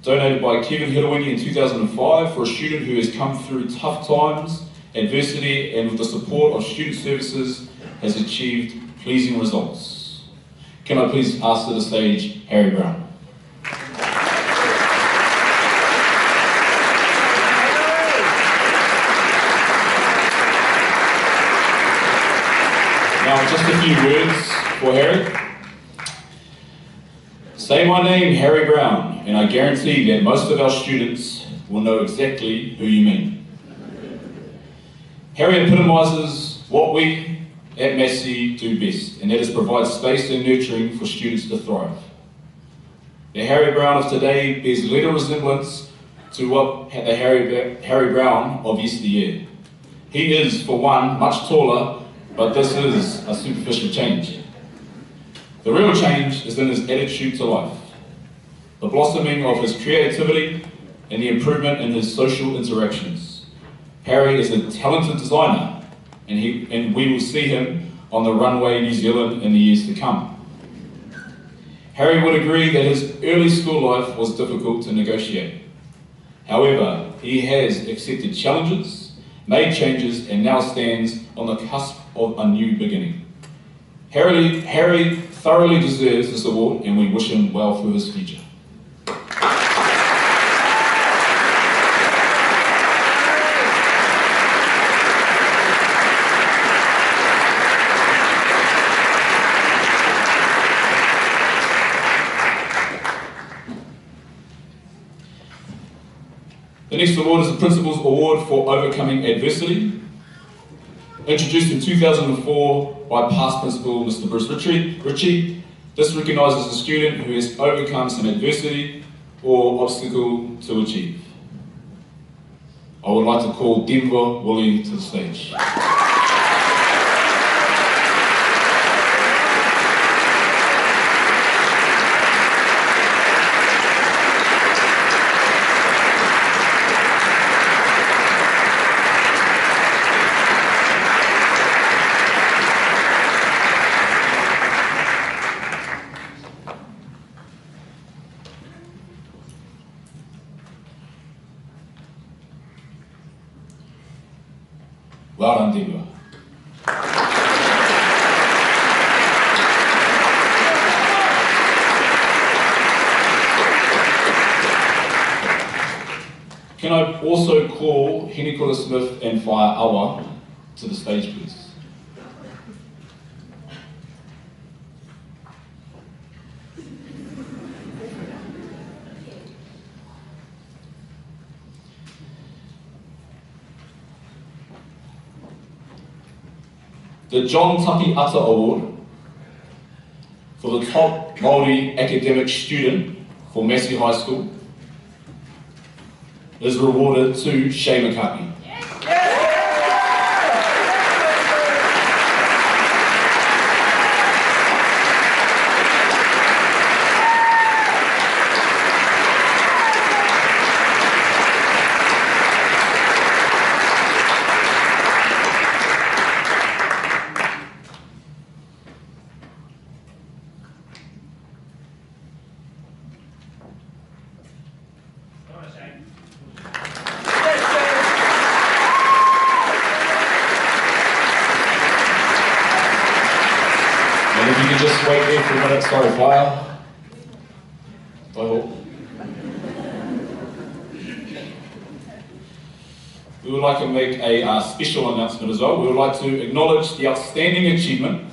Donated by Kevin Hedawini in 2005 for a student who has come through tough times, adversity, and with the support of student services has achieved pleasing results. Can I please ask to the stage Harry Brown? Now, just a few words for Harry. Say my name, Harry Brown, and I guarantee that most of our students will know exactly who you mean. Harry epitomises what we at Massey do best, and that is provide space and nurturing for students to thrive. The Harry Brown of today bears little resemblance to what the Harry Brown of yesteryear. He is, for one, much taller, but this is a superficial change. The real change is in his attitude to life, the blossoming of his creativity, and the improvement in his social interactions. Harry is a talented designer, and we will see him on the runway New Zealand in the years to come. Harry would agree that his early school life was difficult to negotiate. However, he has accepted challenges, made changes, and now stands on the cusp of a new beginning. Harry thoroughly deserves this award, and we wish him well for his future. The next award is the Principal's Award for Overcoming Adversity. Introduced in 2004 by past principal Mr. Bruce Ritchie. This recognises a student who has overcome some adversity or obstacle to achieve. I would like to call Denver Woolley to the stage. Well done, Denver. Can I also call Henikola Smith and Whaia Awa to the stage, please? The John Tapi Ata Award for the top Māori academic student for Massey High School is rewarded to Shay McCartney. And if you could just wait there for a minute, sorry, Whaia. We would like to make a special announcement as well. We would like to acknowledge the outstanding achievement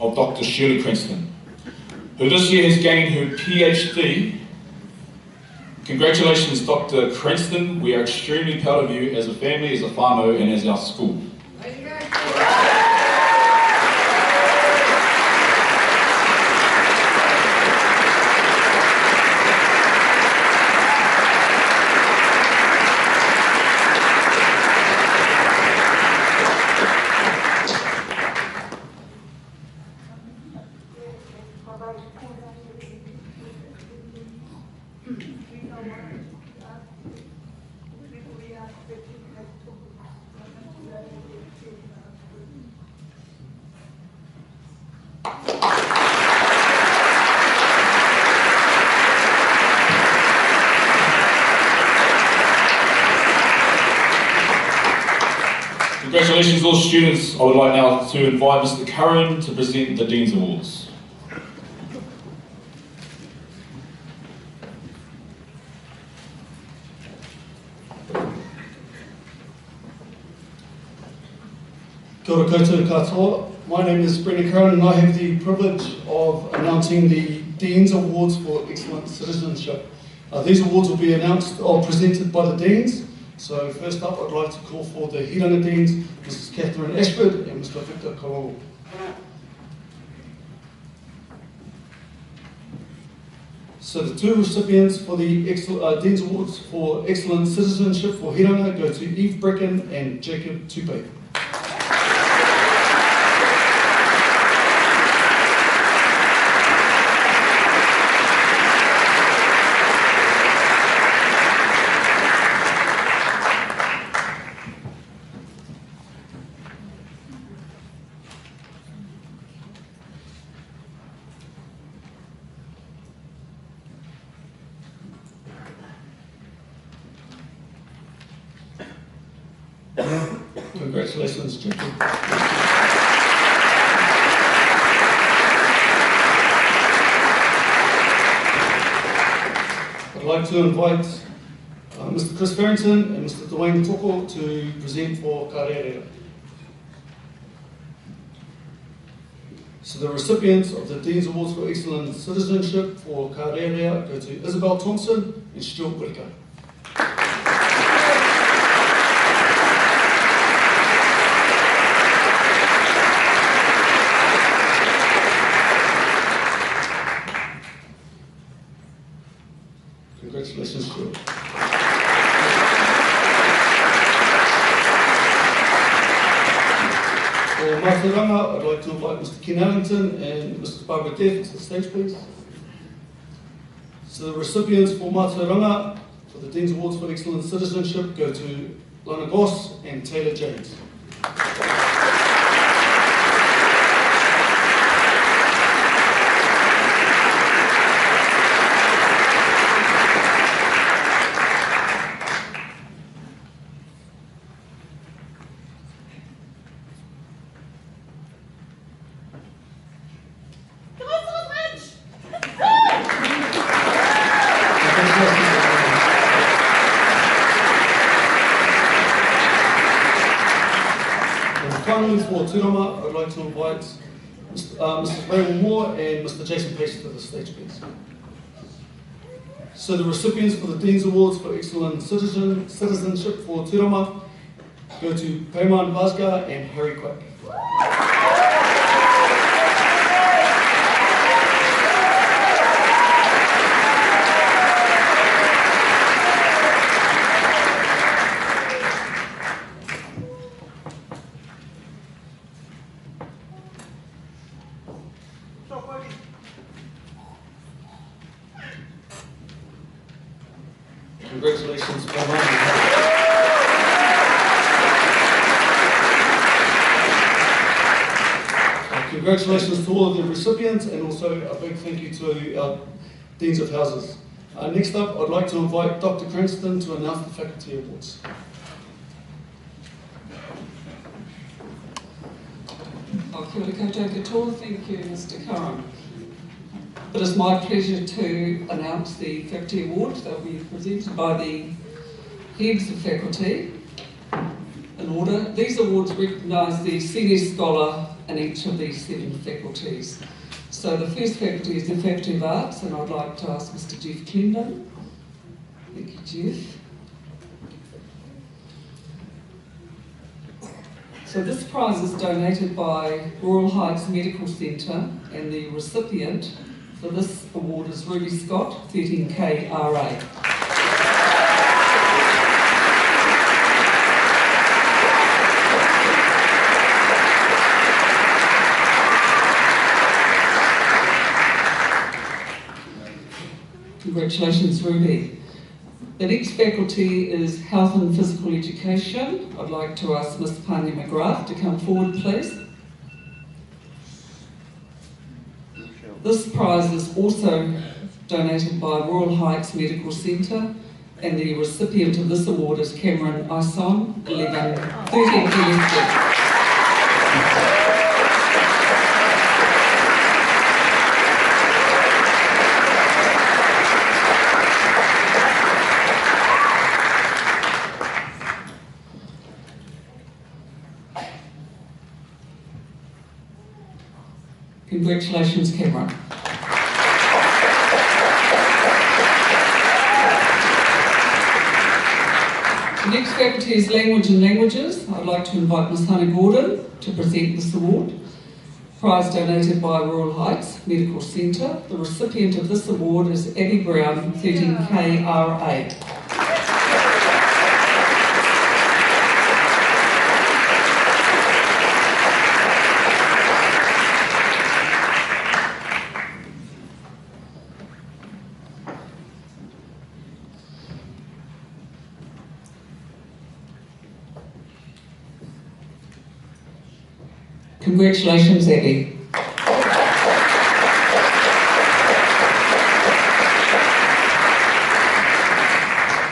of Dr. Shirley Cranston, who this year has gained her PhD. Congratulations, Dr. Cranston. We are extremely proud of you as a family, as a whānau, and as our school. Congratulations all students. I would like now to invite Mr. Curran to present the Dean's Awards. Kia ora koutou katoa. My name is Brendan Curran and I have the privilege of announcing the Dean's Awards for Excellent Citizenship. These awards will be announced or presented by the Deans. So first up, I'd like to call for the Hiranga Deans, Mrs. Catherine Ashford and Mr. Victor Karongo. So the two recipients for the Dean's Awards for Excellent Citizenship for Hiranga go to Eve Brecken and Jacob Tupe. Congratulations, Jacob. I'd like to invite Mr. Chris Farrington and Mr. Dwayne Toko to present for Karere. So the recipients of the Dean's Awards for Excellent Citizenship for Karere go to Isabel Thompson and Stuart Whittaker. Mātauranga, I'd like to invite Mr. Ken Allington and Mrs. Barbara Deff to the stage, please. So the recipients for Mātauranga for the Dean's Awards for Excellent Citizenship go to Lana Goss and Taylor James. Finally, for Tirama, I'd like to invite Mrs. Raymond Moore and Mr. Jason Pace to the stage, please. So the recipients for the Dean's Awards for Excellent Citizenship for Tirama go to Payman Basga and Harry Quack. Congratulations, Payman. Congratulations to all of the recipients, and also a big thank you to our Deans of Houses. Next up, I'd like to invite Dr. Cranston to announce the Faculty Awards. Kia ora koutou katoa. Thank you, Mr. Curran. It is my pleasure to announce the Faculty Award that will be presented by the heads of faculty. In order, these awards recognise the senior scholar in each of these 7 faculties. So the first faculty is the Faculty of Arts, and I'd like to ask Mr. Jeff Clendon. Thank you, Jeff. So this prize is donated by Royal Heights Medical Centre, and the recipient for this award is Ruby Scott, 13K RA. Congratulations, Ruby. The next faculty is Health and Physical Education. I'd like to ask Ms. Pani McGrath to come forward, please. This prize is also donated by Royal Heights Medical Centre, and the recipient of this award is Cameron Ison, 13 Congratulations, Cameron. The next faculty is Language and Languages. I'd like to invite Ms. Hannah Gordon to present this award. Prize donated by Royal Heights Medical Centre. The recipient of this award is Abby Brown, 13K RA. Congratulations, Abby.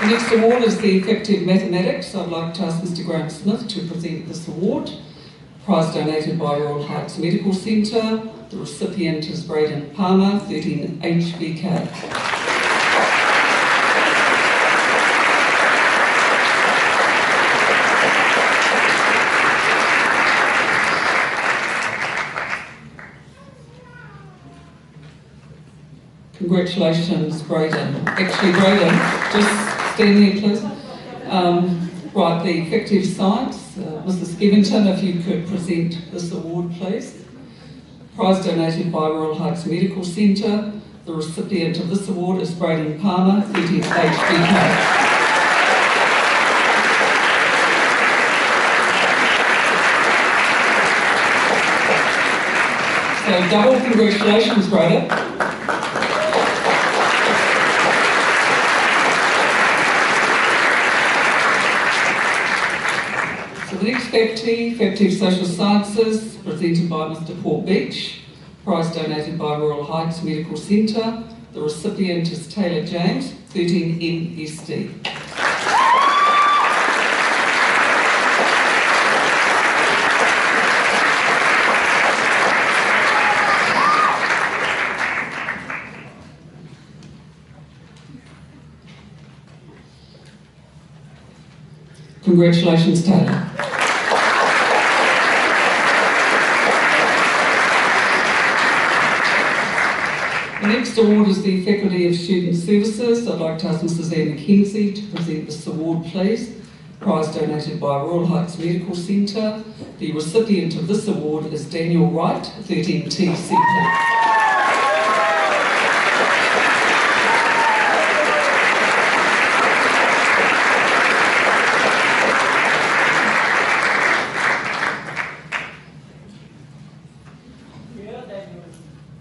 The next award is the Effective Mathematics. I'd like to ask Mr. Graham Smith to present this award. Prize donated by Royal Heights Medical Centre. The recipient is Braden Palmer, 13 HBK. Congratulations, Braden. Actually, Braden, just stand there, please. Right, the Effective Science, Mrs. Skevington, if you could present this award, please. Prize donated by Royal Heights Medical Centre. The recipient of this award is Braden Palmer, 13 HBK. So double congratulations, Greta. So the next Faculty of Social Sciences, presented by Mr. Paul Beach, prize donated by Royal Heights Medical Centre. The recipient is Taylor James, 13MSD. Congratulations, Taylor. The next award is the Faculty of Student Services. I'd like to ask Mrs. Anne McKenzie to present this award, please. Prize donated by Royal Heights Medical Centre. The recipient of this award is Daniel Wright, 13TCP.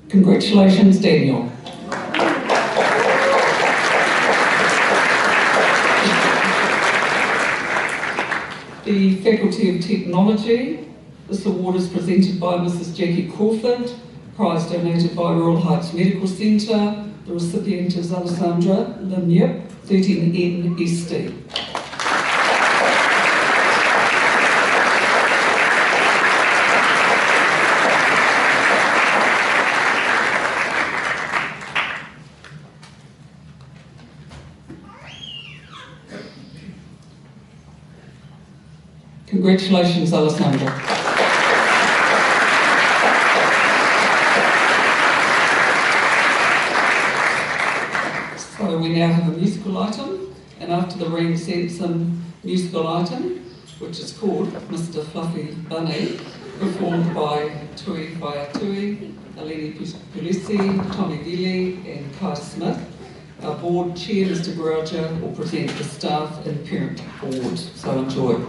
Congratulations, Daniel. The Faculty of Technology. This award is presented by Mrs. Jackie Crawford, prize donated by Royal Heights Medical Centre. The recipient is Alessandra Limyep, 13NSD. Congratulations, Alessandra. So we now have a musical item, and after the ring sent some musical item, which is called Mr. Fluffy Bunny, performed by Tui Whaiatui, Eleni Pulisi, Tommy Gilly and Kai Smith. Our board chair, Mr. Grouger, will present the staff and parent awards, so enjoy.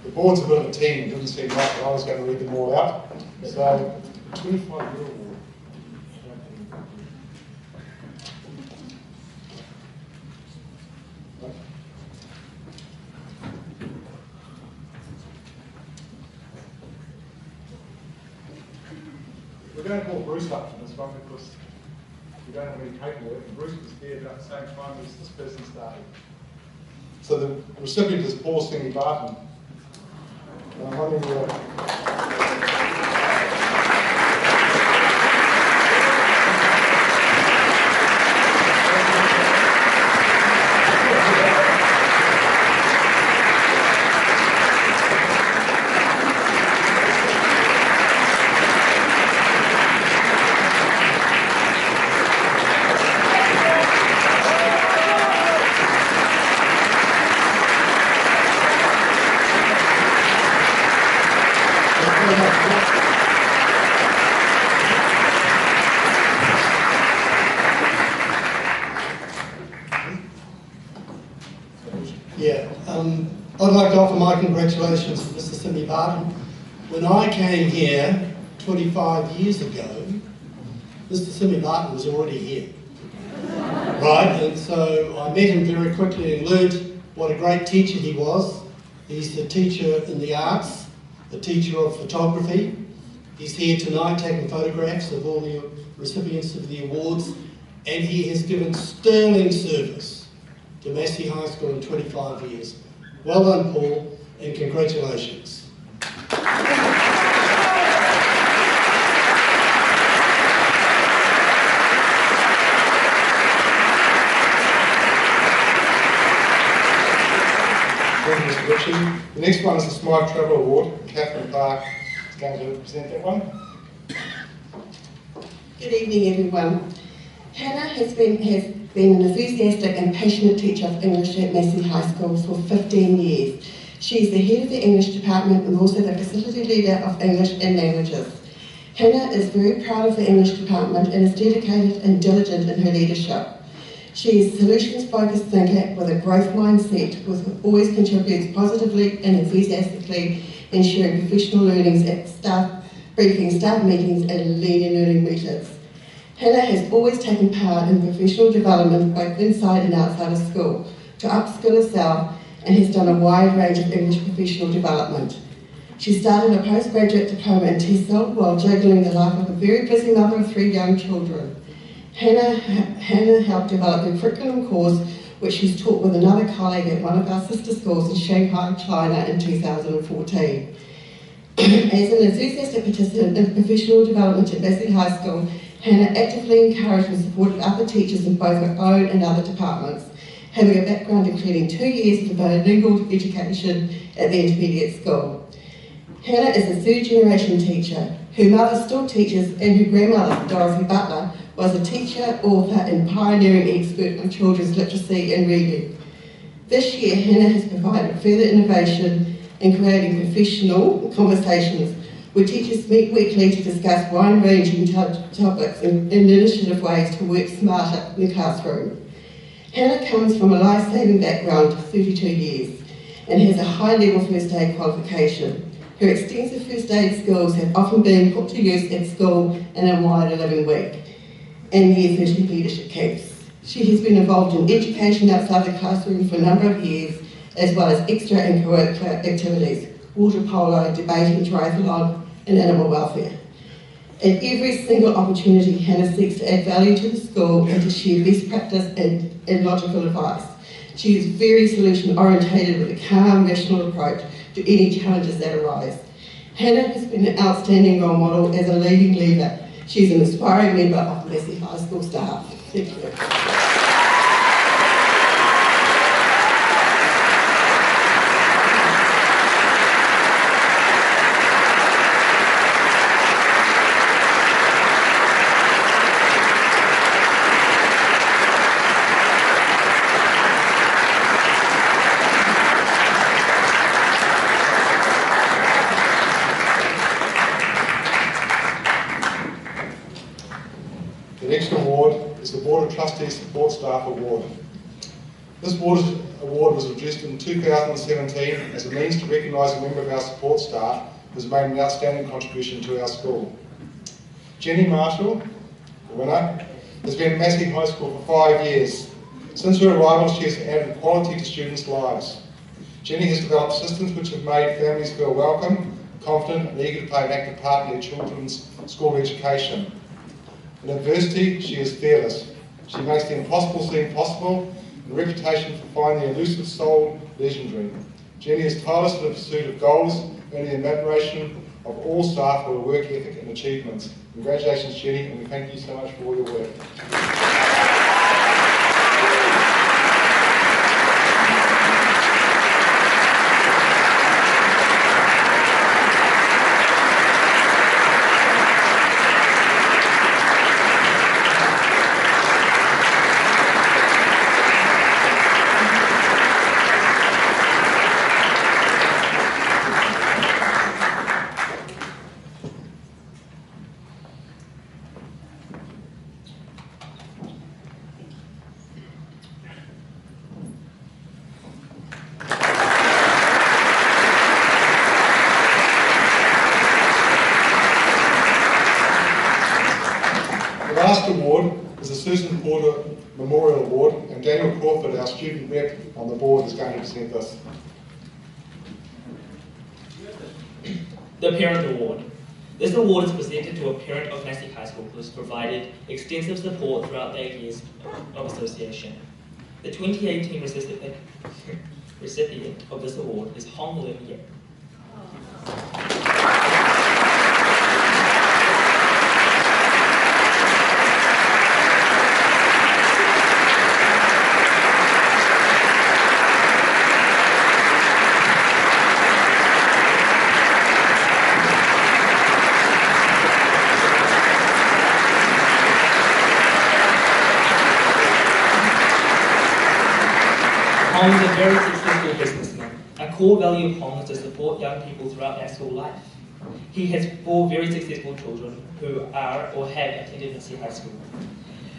The board's a bit of a team. It didn't seem like that I was going to read them all out. So, 25-year award. We're going to call Bruce up for this one because we don't have any paperwork, and Bruce was there about the same time as this person started. So the recipient is Paul Singh Barton. And I'm wondering I'd like to offer my congratulations to Mr. Simi Barton. When I came here 25 years ago, Mr. Simi Barton was already here. Right, and so I met him very quickly and learned what a great teacher he was. He's a teacher in the arts, a teacher of photography. He's here tonight taking photographs of all the recipients of the awards, and he has given sterling service to Massey High School in 25 years. Well done, Paul, and congratulations. Thank you, Mr. Ritchie. The next one is the Smart Travel Award. Catherine Park is going to present that one. Good evening, everyone. Hannah has been an enthusiastic and passionate teacher of English at Massey High School for 15 years. She is the head of the English department and also the facility leader of English and languages. Hannah is very proud of the English department and is dedicated and diligent in her leadership. She is a solutions-focused thinker with a growth mindset, which always contributes positively and enthusiastically in sharing professional learnings at staff briefings, staff meetings and learning meetings. Hannah has always taken part in professional development both inside and outside of school to upskill herself and has done a wide range of English professional development. She started a postgraduate diploma in TESOL while juggling the life of a very busy mother of 3 young children. Hannah helped develop a curriculum course which she's taught with another colleague at one of our sister schools in Shanghai, China in 2014. As an enthusiastic participant in professional development at Massey High School, Hannah actively encouraged and supported other teachers in both her own and other departments, having a background including 2 years of bilingual education at the intermediate school. Hannah is a third-generation teacher. Her mother still teaches, and her grandmother, Dorothy Butler, was a teacher, author, and pioneering expert on children's literacy and reading. This year, Hannah has provided further innovation in creating professional conversations where teachers meet weekly to discuss wide-ranging topics in initiative ways to work smarter in the classroom. Hannah comes from a life-saving background of 32 years and has a high-level first aid qualification. Her extensive first aid skills have often been put to use at school and in wider living week and Year 30 leadership camps. She has been involved in education outside the classroom for a number of years, as well as extra and co-curricular activities, water polo, debating, triathlon, and animal welfare. At every single opportunity, Hannah seeks to add value to the school and to share best practice and logical advice. She is very solution orientated with a calm, rational approach to any challenges that arise. Hannah has been an outstanding role model as a leading leader. She is an inspiring member of the Massey High School staff. Thank you. The next award is the Board of Trustees Support Staff Award. This award was introduced in 2017 as a means to recognise a member of our support staff who has made an outstanding contribution to our school. Jenny Marshall, the winner, has been at Massey High School for 5 years. Since her arrival, she has added quality to students' lives. Jenny has developed systems which have made families feel welcome, confident and eager to play an active part in their children's school education. In adversity, she is fearless. She makes the impossible seem possible, and a reputation for finding the elusive soul legendary. Jenny is tireless in the pursuit of goals, earning the admiration of all staff for her work ethic and achievements. Congratulations, Jenny, and we thank you so much for all your work. The last award is the Susan Porter Memorial Award, and Daniel Crawford, our student rep on the board, is going to present this. The Parent Award. This award is presented to a parent of Massey High School who has provided extensive support throughout their years of association. The 2018 recipient of this award is Hong Lin Yip. Hong is a very successful businessman. A core value of Hong is to support young people throughout their school life. He has 4 very successful children who are or have attended Massey High School,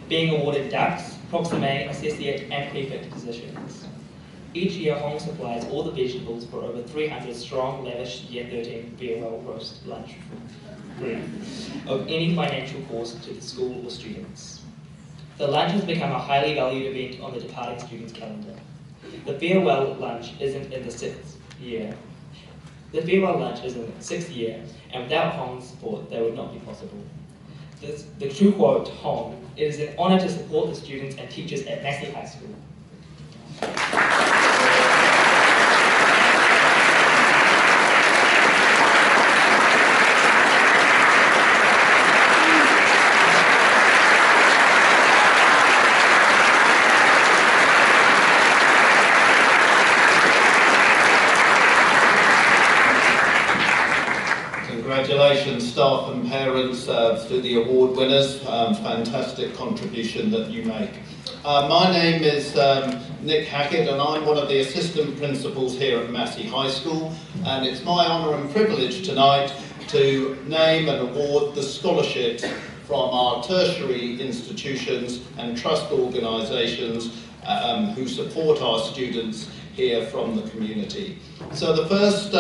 being awarded DAX, Proxime, Associate and Prefect positions. Each year, Hong supplies all the vegetables for over 300 strong, lavish Year 13 farewell roast lunch of any financial cost to the school or students. The lunch has become a highly valued event on the departing students' calendar. The farewell lunch isn't in the 6th year. The farewell lunch is in the 6th year, and without Hong's support, that would not be possible. The true quote, Hong, it is an honour to support the students and teachers at Massey High School. Congratulations, staff and parents, to the award winners. Fantastic contribution that you make. My name is Nick Hackett, and I'm one of the assistant principals here at Massey High School, and it's my honour and privilege tonight to name and award the scholarships from our tertiary institutions and trust organisations who support our students here from the community. So the first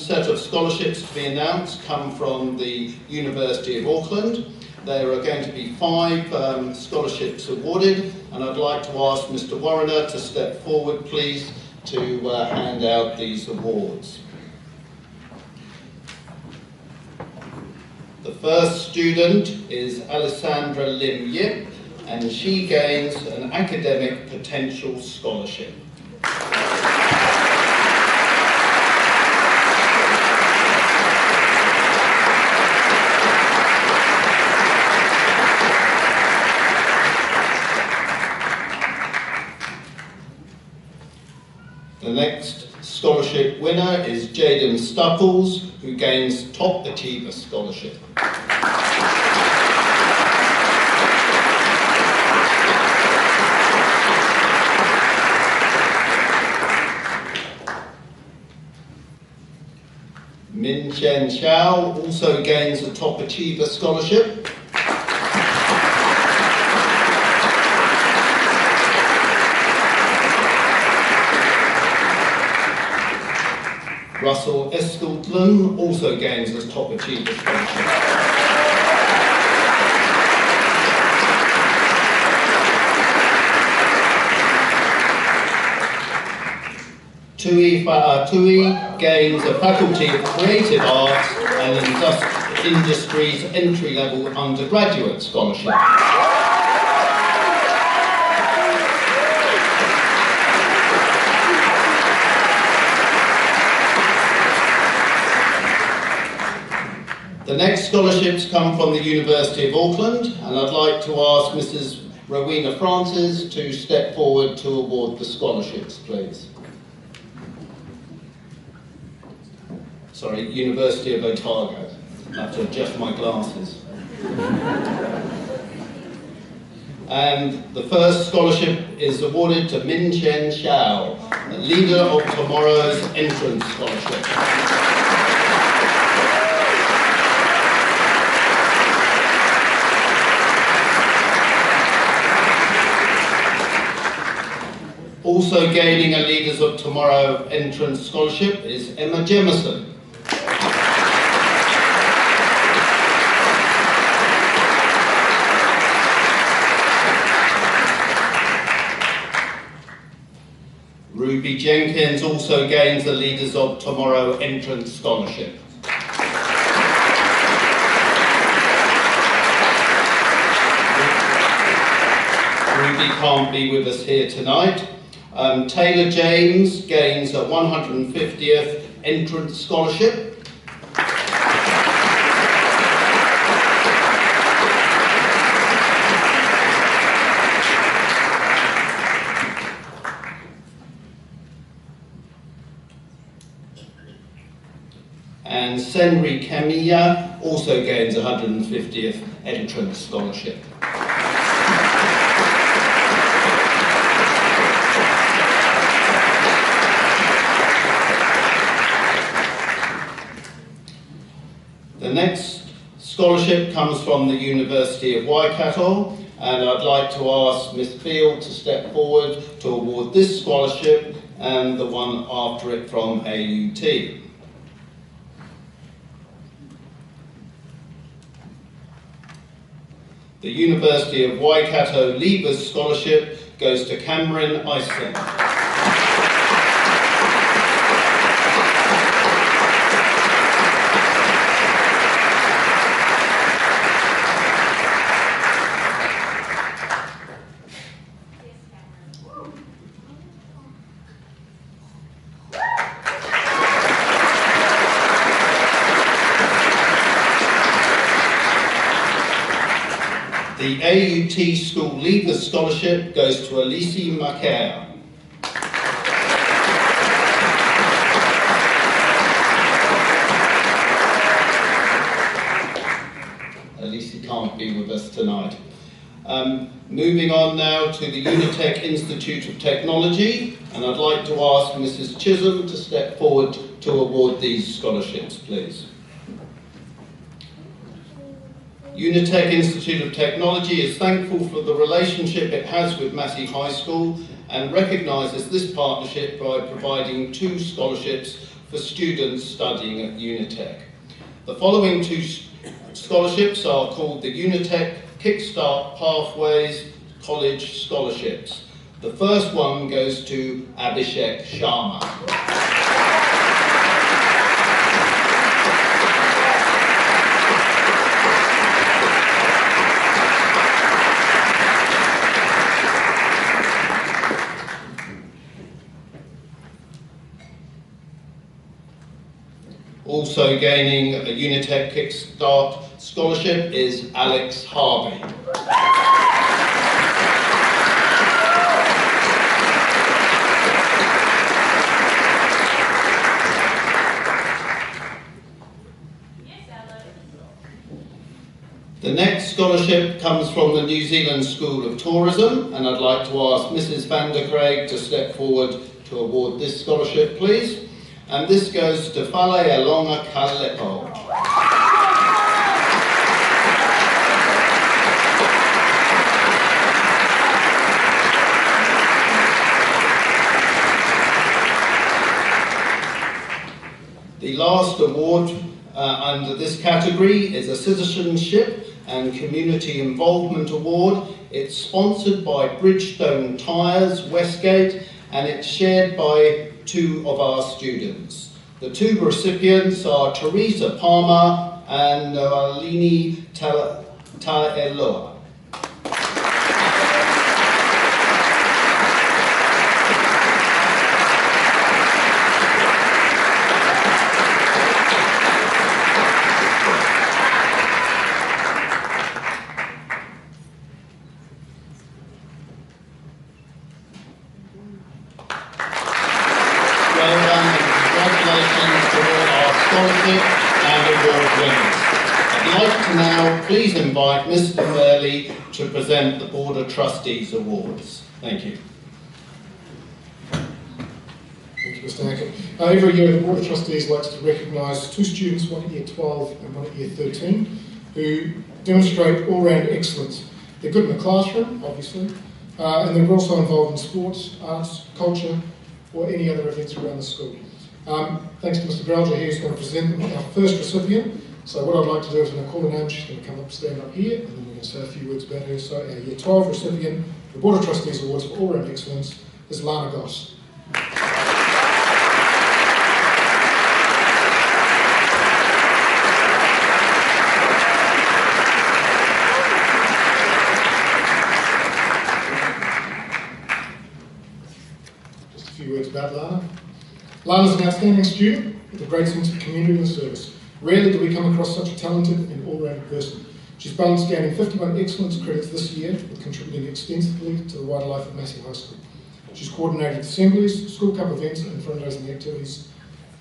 set of scholarships to be announced come from the University of Auckland. There are going to be 5 scholarships awarded, and I'd like to ask Mr. Warriner to step forward, please, to hand out these awards. The first student is Alessandra Lim Yip, and she gains an Academic Potential Scholarship. The next scholarship winner is Jaden Stupples, who gains Top Achiever Scholarship. Min Chen Xiao also gains a Top Achiever Scholarship. Russell Eskeldlin also gains a Top Achiever Scholarship. Tui gains a Faculty of Creative Arts and Industries entry-level undergraduate scholarship. The next scholarships come from the University of Auckland, and I'd like to ask Mrs. Rowena Francis to step forward to award the scholarships, please. Sorry, University of Otago. I have to adjust my glasses. And the first scholarship is awarded to Min Chen Xiao, a leader of tomorrow's entrance scholarship. Also gaining a Leaders of Tomorrow entrance scholarship is Emma Jemison. Ruby Jenkins also gains the Leaders of Tomorrow entrance scholarship. Ruby can't be with us here tonight. Taylor James gains a 150th entrance scholarship. And Senri Kamiya also gains a 150th entrance scholarship. The next scholarship comes from the University of Waikato, and I'd like to ask Ms. Field to step forward to award this scholarship and the one after it from AUT. The University of Waikato Leavers Scholarship goes to Cameron Iceland. The AUT School Leavers Scholarship goes to Elise Macaire. Elise can't be with us tonight. Moving on now to the Unitec Institute of Technology, and I'd like to ask Mrs. Chisholm to step forward to award these scholarships, please. Unitec Institute of Technology is thankful for the relationship it has with Massey High School and recognises this partnership by providing 2 scholarships for students studying at Unitec. The following 2 scholarships are called the Unitec Kickstart Pathways College Scholarships. The first one goes to Abhishek Sharma. also gaining a Unitec Kickstart scholarship is Alex Harvey. The next scholarship comes from the New Zealand School of Tourism, and I'd like to ask Mrs. van der Craig to step forward to award this scholarship, please. And this goes to Fale Alonga Kalepo. The last award under this category is a Citizenship and Community Involvement Award. It's sponsored by Bridgestone Tyres, Westgate, and it's shared by 2 of our students. The 2 recipients are Teresa Palmer and Noalini Taeloa. Please invite Mr. Fairley to present the Board of Trustees Awards. Thank you. Thank you, Mr. Hackett. Every year the Board of Trustees likes to recognise 2 students, one at Year 12 and one at Year 13, who demonstrate all-round excellence. They're good in the classroom, obviously, and they're also involved in sports, arts, culture, or any other events around the school. Thanks to Mr. Grelger here, who's going to present our first recipient. So what I'd like to do is, when I call her name, she's going to come up, stand up here, and then we're going to say a few words about her. So our Year 12 recipient, the Board of Trustees Awards for All-Round Excellence, is Lana Goss. Just a few words about Lana. Lana's an outstanding student with a great sense of community and service. Rarely do we come across such a talented and all-round person. She's balanced gaining 51 excellence credits this year with contributing extensively to the wider life of Massey High School. She's coordinated assemblies, school cup events and fundraising activities.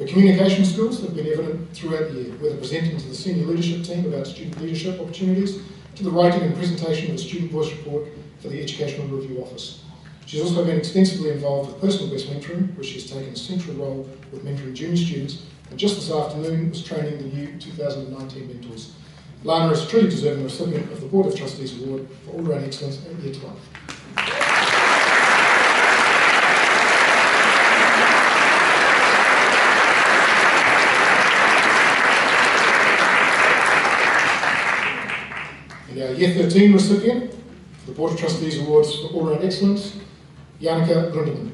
Her communication skills have been evident throughout the year, whether presenting to the senior leadership team about student leadership opportunities, to the writing and presentation of a student voice report for the Educational Review Office. She's also been extensively involved with personal best mentoring, where she's taken a central role with mentoring junior students, and just this afternoon was training the new 2019 mentors. Lana is truly deserving recipient of the Board of Trustees Award for All-Round Excellence at Year 12. And our Year 13 recipient for the Board of Trustees Awards for All-Round Excellence, Janneke Grundeman.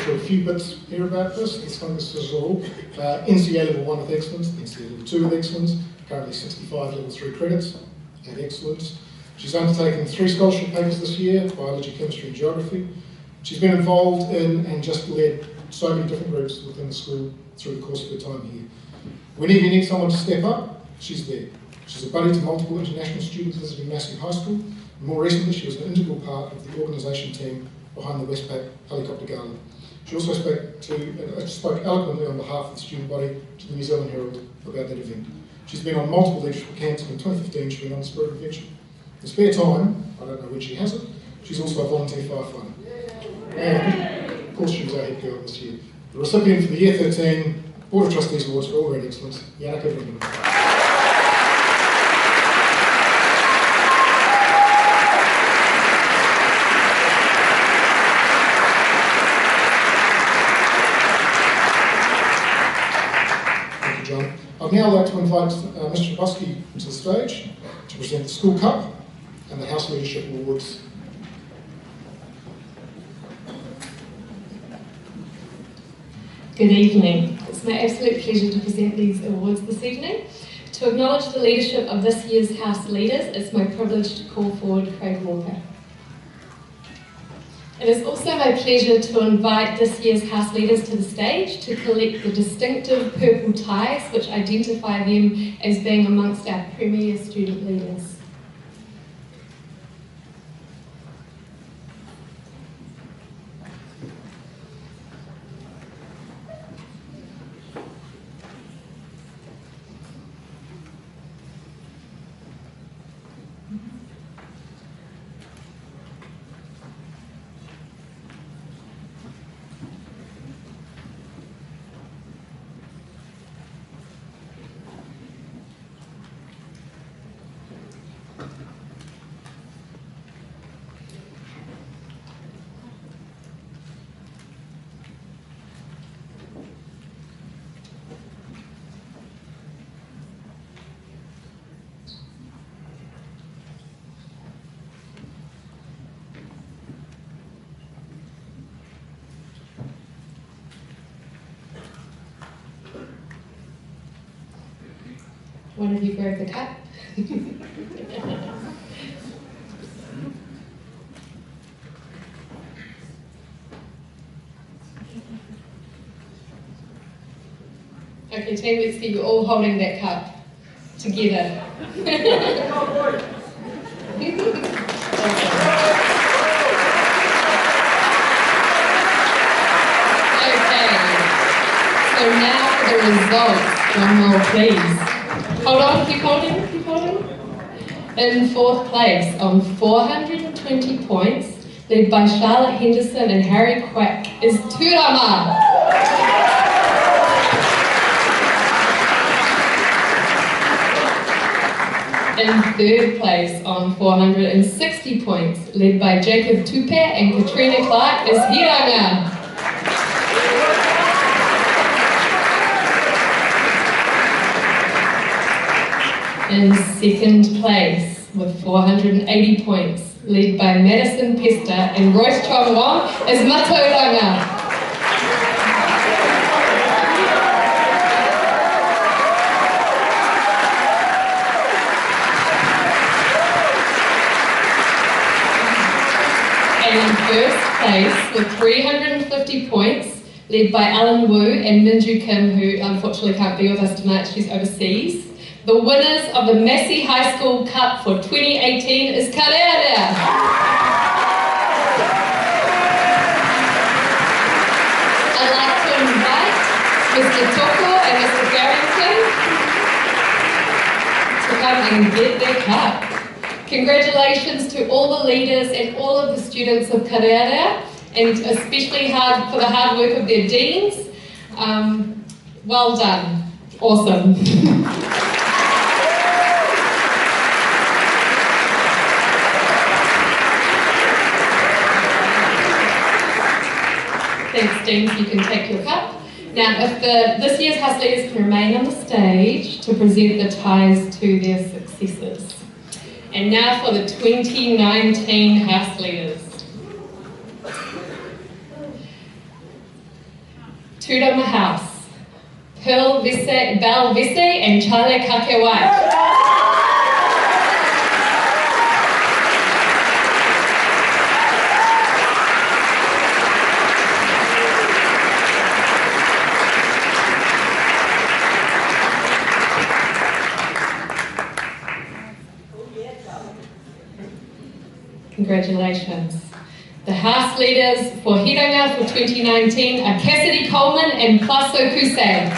A few bits here about this. This is all NCA Level 1 with Excellence, NCA Level 2 with Excellence, currently 65 Level 3 credits at Excellence. She's undertaken 3 scholarship papers this year, Biology, Chemistry and Geography. She's been involved in and just led so many different groups within the school through the course of her time here. Whenever you need someone to step up, she's there. She's a buddy to multiple international students visiting Massey High School. And more recently, she was an integral part of the organisation team behind the Westpac Helicopter Gala. She also spoke eloquently on behalf of the student body to the New Zealand Herald about that event. She's been on multiple leadership camps, and in 2015 she's been on the Spirit of Adventure. In spare time, I don't know when she has it, she's also a volunteer firefighter. And of course she was our head girl this year. The recipient for the Year 13 Board of Trustees Awards for All-Round Excellence, Janneke Grundeman. I'd now like to invite Mr. Trubosky to the stage to present the School Cup and the House Leadership Awards. Good evening. It's my absolute pleasure to present these awards this evening To acknowledge the leadership of this year's House leaders, it's my privilege to call forward Craig Walker. It is also my pleasure to invite this year's House leaders to the stage to collect the distinctive purple ties which identify them as being amongst our premier student leaders. One of you grab the cup. Okay, team, let's get you all holding that cup together. So now for the results. Drum roll, please. Hold on, keep holding, keep holding. In fourth place, on 420 points, led by Charlotte Henderson and Harry Quack, is Turama. In third place, on 460 points, led by Jacob Tupe and Katrina Clark, is Hiranga. In second place, with 480 points, led by Madison Pesta and Royce Chong Wong, is Matauranga. And in first place, with 350 points, led by Alan Wu and Minju Kim, who unfortunately can't be with us tonight, she's overseas. The winners of the Massey High School Cup for 2018 is Karere. I'd like to invite Mr. Toko and Mr. Barrington to come and get their cup. Congratulations to all the leaders and all of the students of Karere, and especially for the hard work of their deans. Well done. Awesome. Thanks, Dean, you can take your cup. Now, if this year's House leaders can remain on the stage to present the ties to their successors. And now for the 2019 House leaders. Turama House, Pearl Bell Vese and Charlie Kakewai. Congratulations. The House leaders for Hiranga for 2019 are Cassidy Coleman and Plaso Kusei.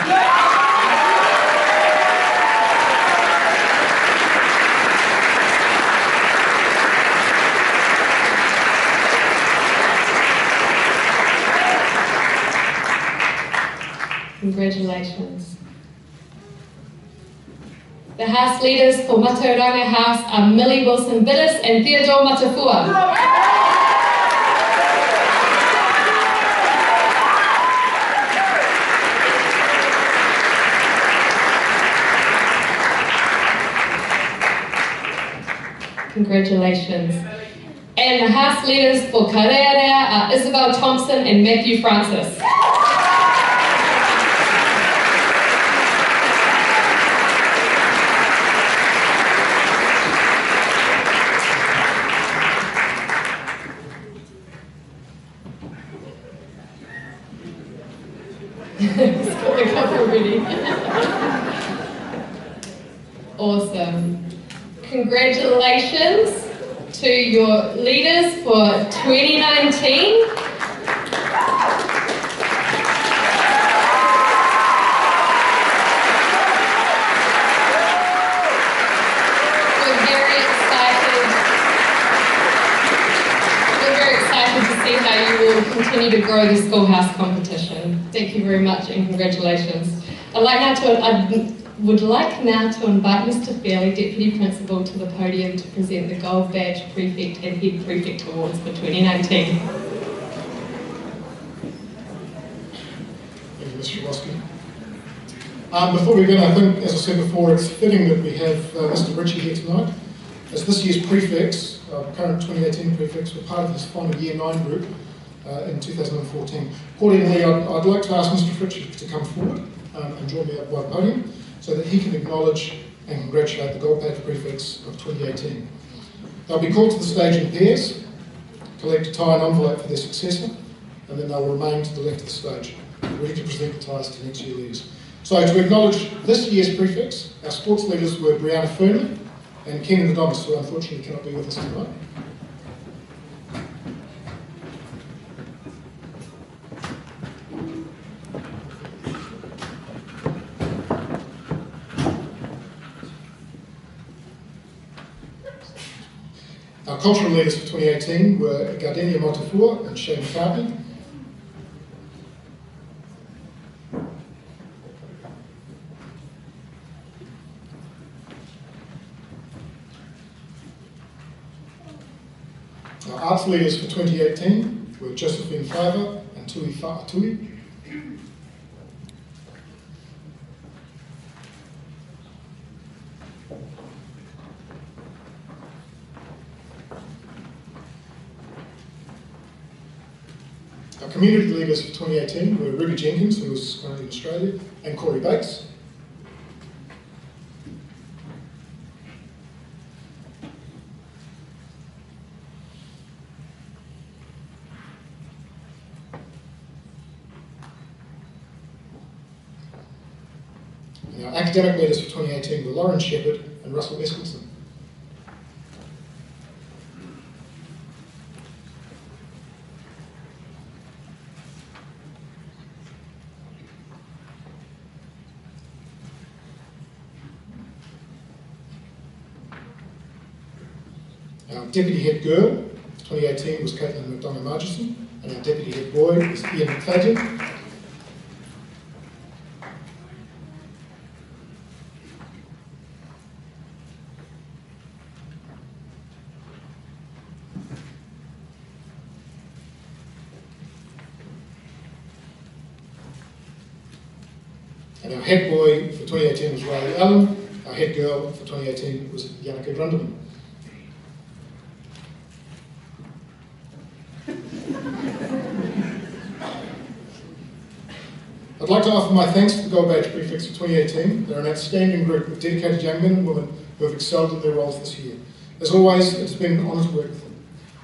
Congratulations. The House leaders for Matauranga House are Millie Wilson-Billis and Theodore Matafua. Congratulations. And the House leaders for Karere are Isabel Thompson and Matthew Francis. He's got the cover ready. Awesome. Congratulations to your leaders for 2019. We're very excited to see how you will continue to grow the schoolhouse competition. Thank you very much and congratulations. I would like now to invite Mr. Fairley, Deputy Principal, to the podium to present the Gold Badge Prefect and Head Prefect Awards for 2019. Thank you, Mr. Roski. Before we begin, I think, as I said before, it's fitting that we have Mr. Ritchie here tonight, as this year's prefects, current 2018 prefects, were part of his final Year 9 group in 2014. Accordingly, I'd like to ask Mr. Ritchie to come forward and join me up by the podium so that he can acknowledge and congratulate the Gold Badge prefects of 2018. They'll be called to the stage in pairs, collect a tie and envelope for their successor, and then they'll remain to the left of the stage, ready to present the ties to next year's leaders. So to acknowledge this year's prefects, our sports leaders were Brianna Fernley and Ken Adonis, who unfortunately cannot be with us tonight. Our cultural leaders for 2018 were Gardenia Montefort and Shane McCartney. Our arts leaders for 2018 were Josephine Fiver and Tui Fa'atui. Our community leaders for 2018 were Ruby Jenkins, who was currently in Australia, and Corey Bates. And our academic leaders for 2018 were Lauren Shepherd and Russell Eskinson. Our deputy head girl, 2018, was Caitlin McDonough Margison, and our deputy head boy is Ian McFadden. And our head boy for 2018 was Riley Allen. Our head girl for 2018 was Janneke Grundeman. I'd like to offer my thanks to the Gold Badge Prefects for 2018. They're an outstanding group of dedicated young men and women who have excelled in their roles this year. As always, it's been an honour to work with them.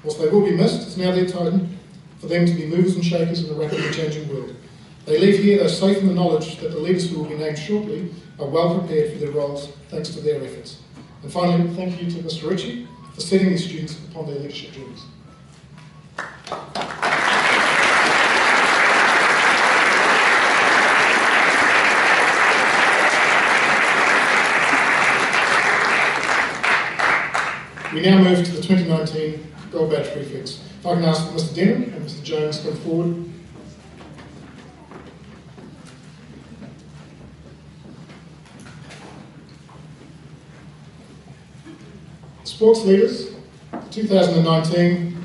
Whilst they will be missed, it's now their time for them to be movers and shakers in a rapidly changing world. They leave here, they're safe in the knowledge that the leaders who will be named shortly are well prepared for their roles thanks to their efforts. And finally, thank you to Mr. Ritchie for setting these students upon their leadership journeys. We now move to the 2019 Gold Badge Prefects. If I can ask Mr. Denham and Mr. Jones to come forward. Sports leaders, 2019,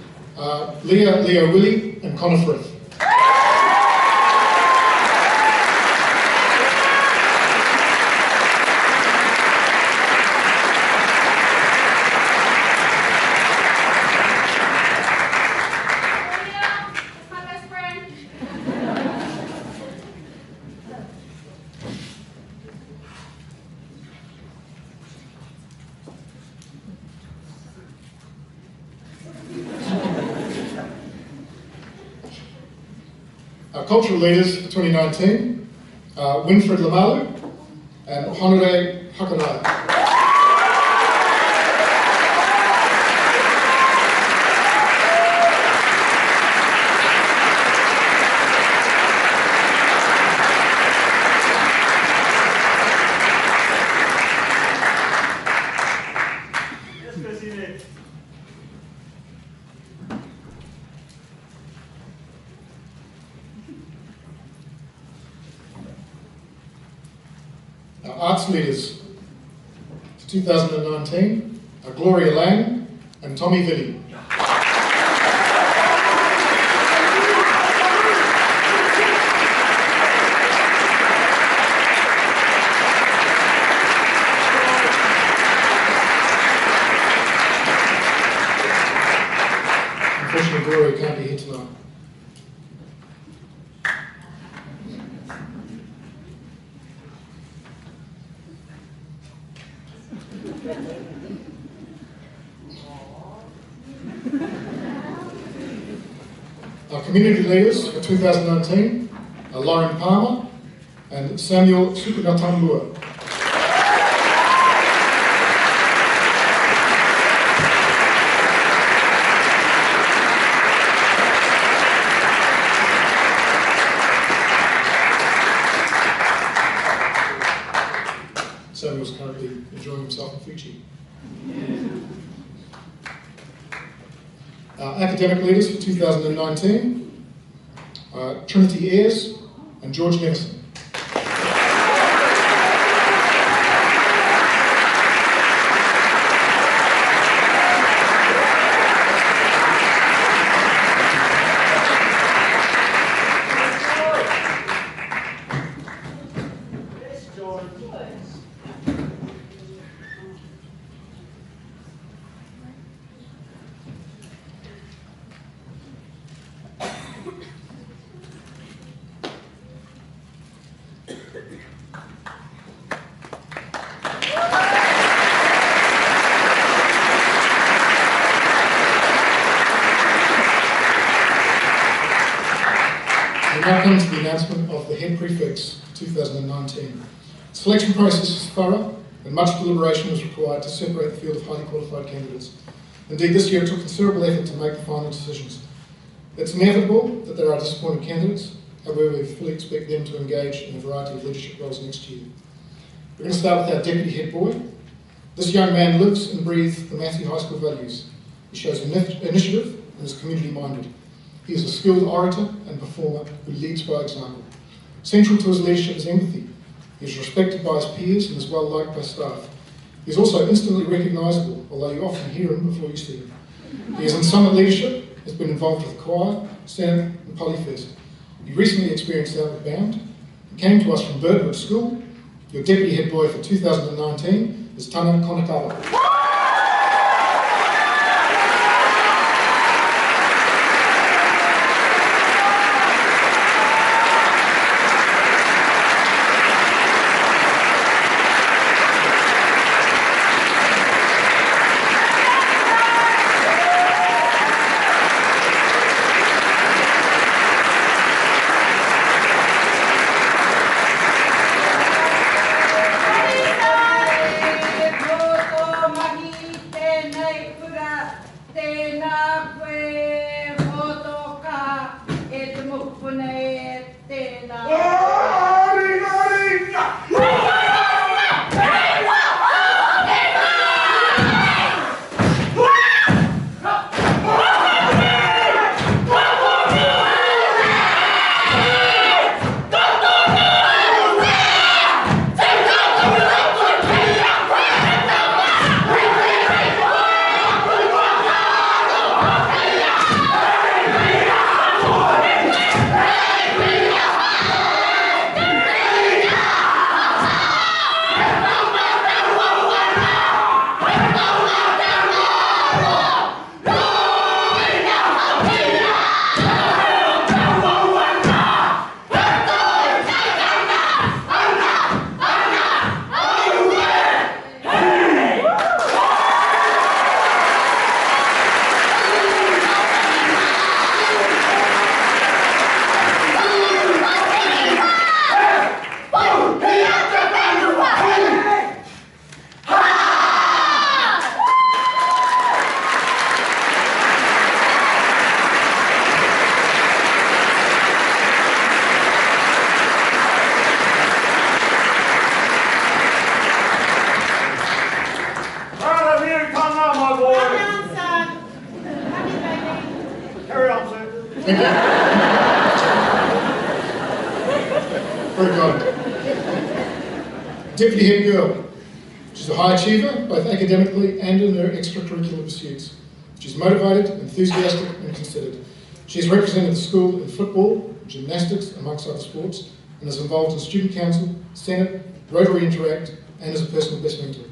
Leo Willie and Connor Frith. Our cultural leaders for 2019 are Winfred Lamalu and Honore Hakanai. Our arts leaders for 2019 are Gloria Lang and Tommy Villi. Unfortunately, Gloria can't be here tonight. Our community leaders for 2019 are Lauren Palmer and Samuel Sukunatambua. Samuel's currently enjoying himself in Fiji. Our academic leaders for 2019 are Trinity Ayres and George Nevison. We now come to the announcement of the head prefects for 2019. The selection process was thorough and much deliberation was required to separate the field of highly qualified candidates. Indeed, this year it took considerable effort to make the final decisions. It's inevitable that there are disappointed candidates, however we fully expect them to engage in a variety of leadership roles next year. We're going to start with our deputy head boy. This young man lives and breathes the Matthew High School values. He shows initiative and is community-minded. He is a skilled orator and performer who leads by example. Central to his leadership is empathy. He is respected by his peers and is well liked by staff. He is also instantly recognisable, although you often hear him before you see him. He is in summit leadership, has been involved with choir, Senate and Polyfest. He recently experienced Outward Bound and came to us from Birdwood School. Your deputy head boy for 2019 is Tana Konakawa. Thank you. Very kind. Deputy head girl. She's a high achiever, both academically and in her extracurricular pursuits. She's motivated, enthusiastic and considered. She has represented the school in football, gymnastics, amongst other sports, and is involved in student council, senate, Rotary Interact, and as a personal best mentor.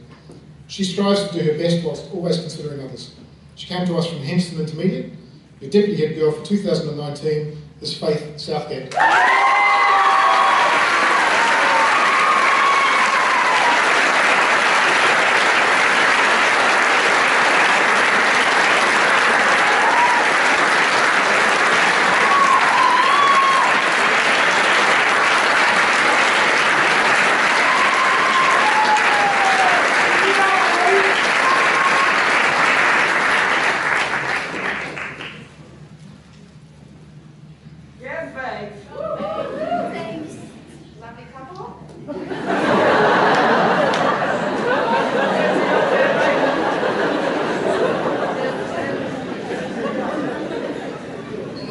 She strives to do her best whilst always considering others. She came to us from Henderson Intermediate. Her deputy head girl for 2019 is Faith Southgate.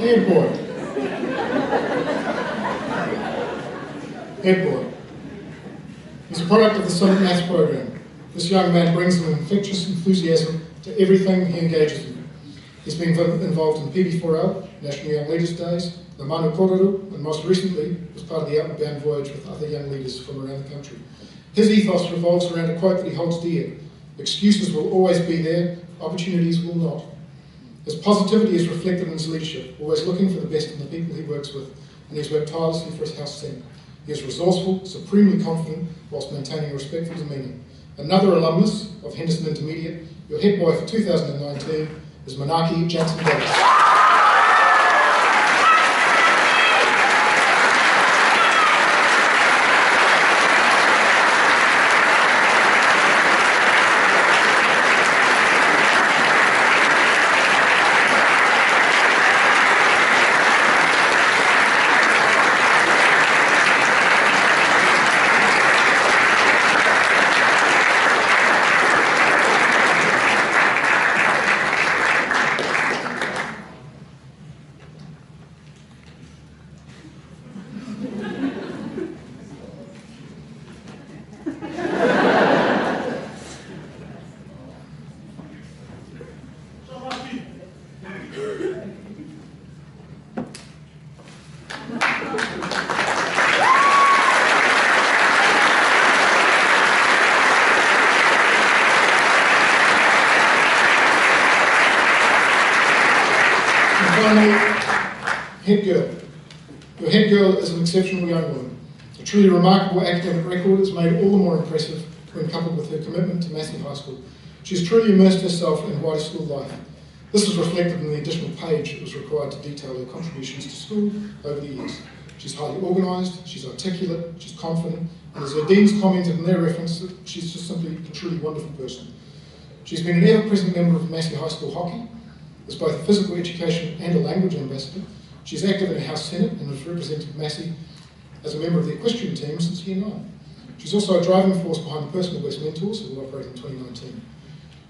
Head boy. Head boy. He's a product of the Summit Maths program. This young man brings an infectious enthusiasm to everything he engages in. He's been involved in PB4L, National Young Leaders Days, the Manu Kororo, and most recently was part of the Outward Bound voyage with other young leaders from around the country. His ethos revolves around a quote that he holds dear: excuses will always be there, opportunities will not. His positivity is reflected in his leadership, always looking for the best in the people he works with, and he's worked tirelessly for his house Senate. He is resourceful, supremely confident, whilst maintaining a respectful demeanour. Another alumnus of Henderson Intermediate, your head boy for 2019 is Manaki Jackson Davis. Head girl. Your head girl is an exceptional young woman. A truly remarkable academic record is made all the more impressive when coupled with her commitment to Massey High School. She has truly immersed herself in wider school life. This is reflected in the additional page that was required to detail her contributions to school over the years. She's highly organised, she's articulate, she's confident, and as her deans commented in their reference, she's just simply a truly wonderful person. She's been an ever-present member of Massey High School hockey, as both a physical education and a language ambassador. She's active in the House Senate and has represented Massey as a member of the equestrian team since year 9. She's also a driving force behind the Personal Best Mentors who will operate in 2019.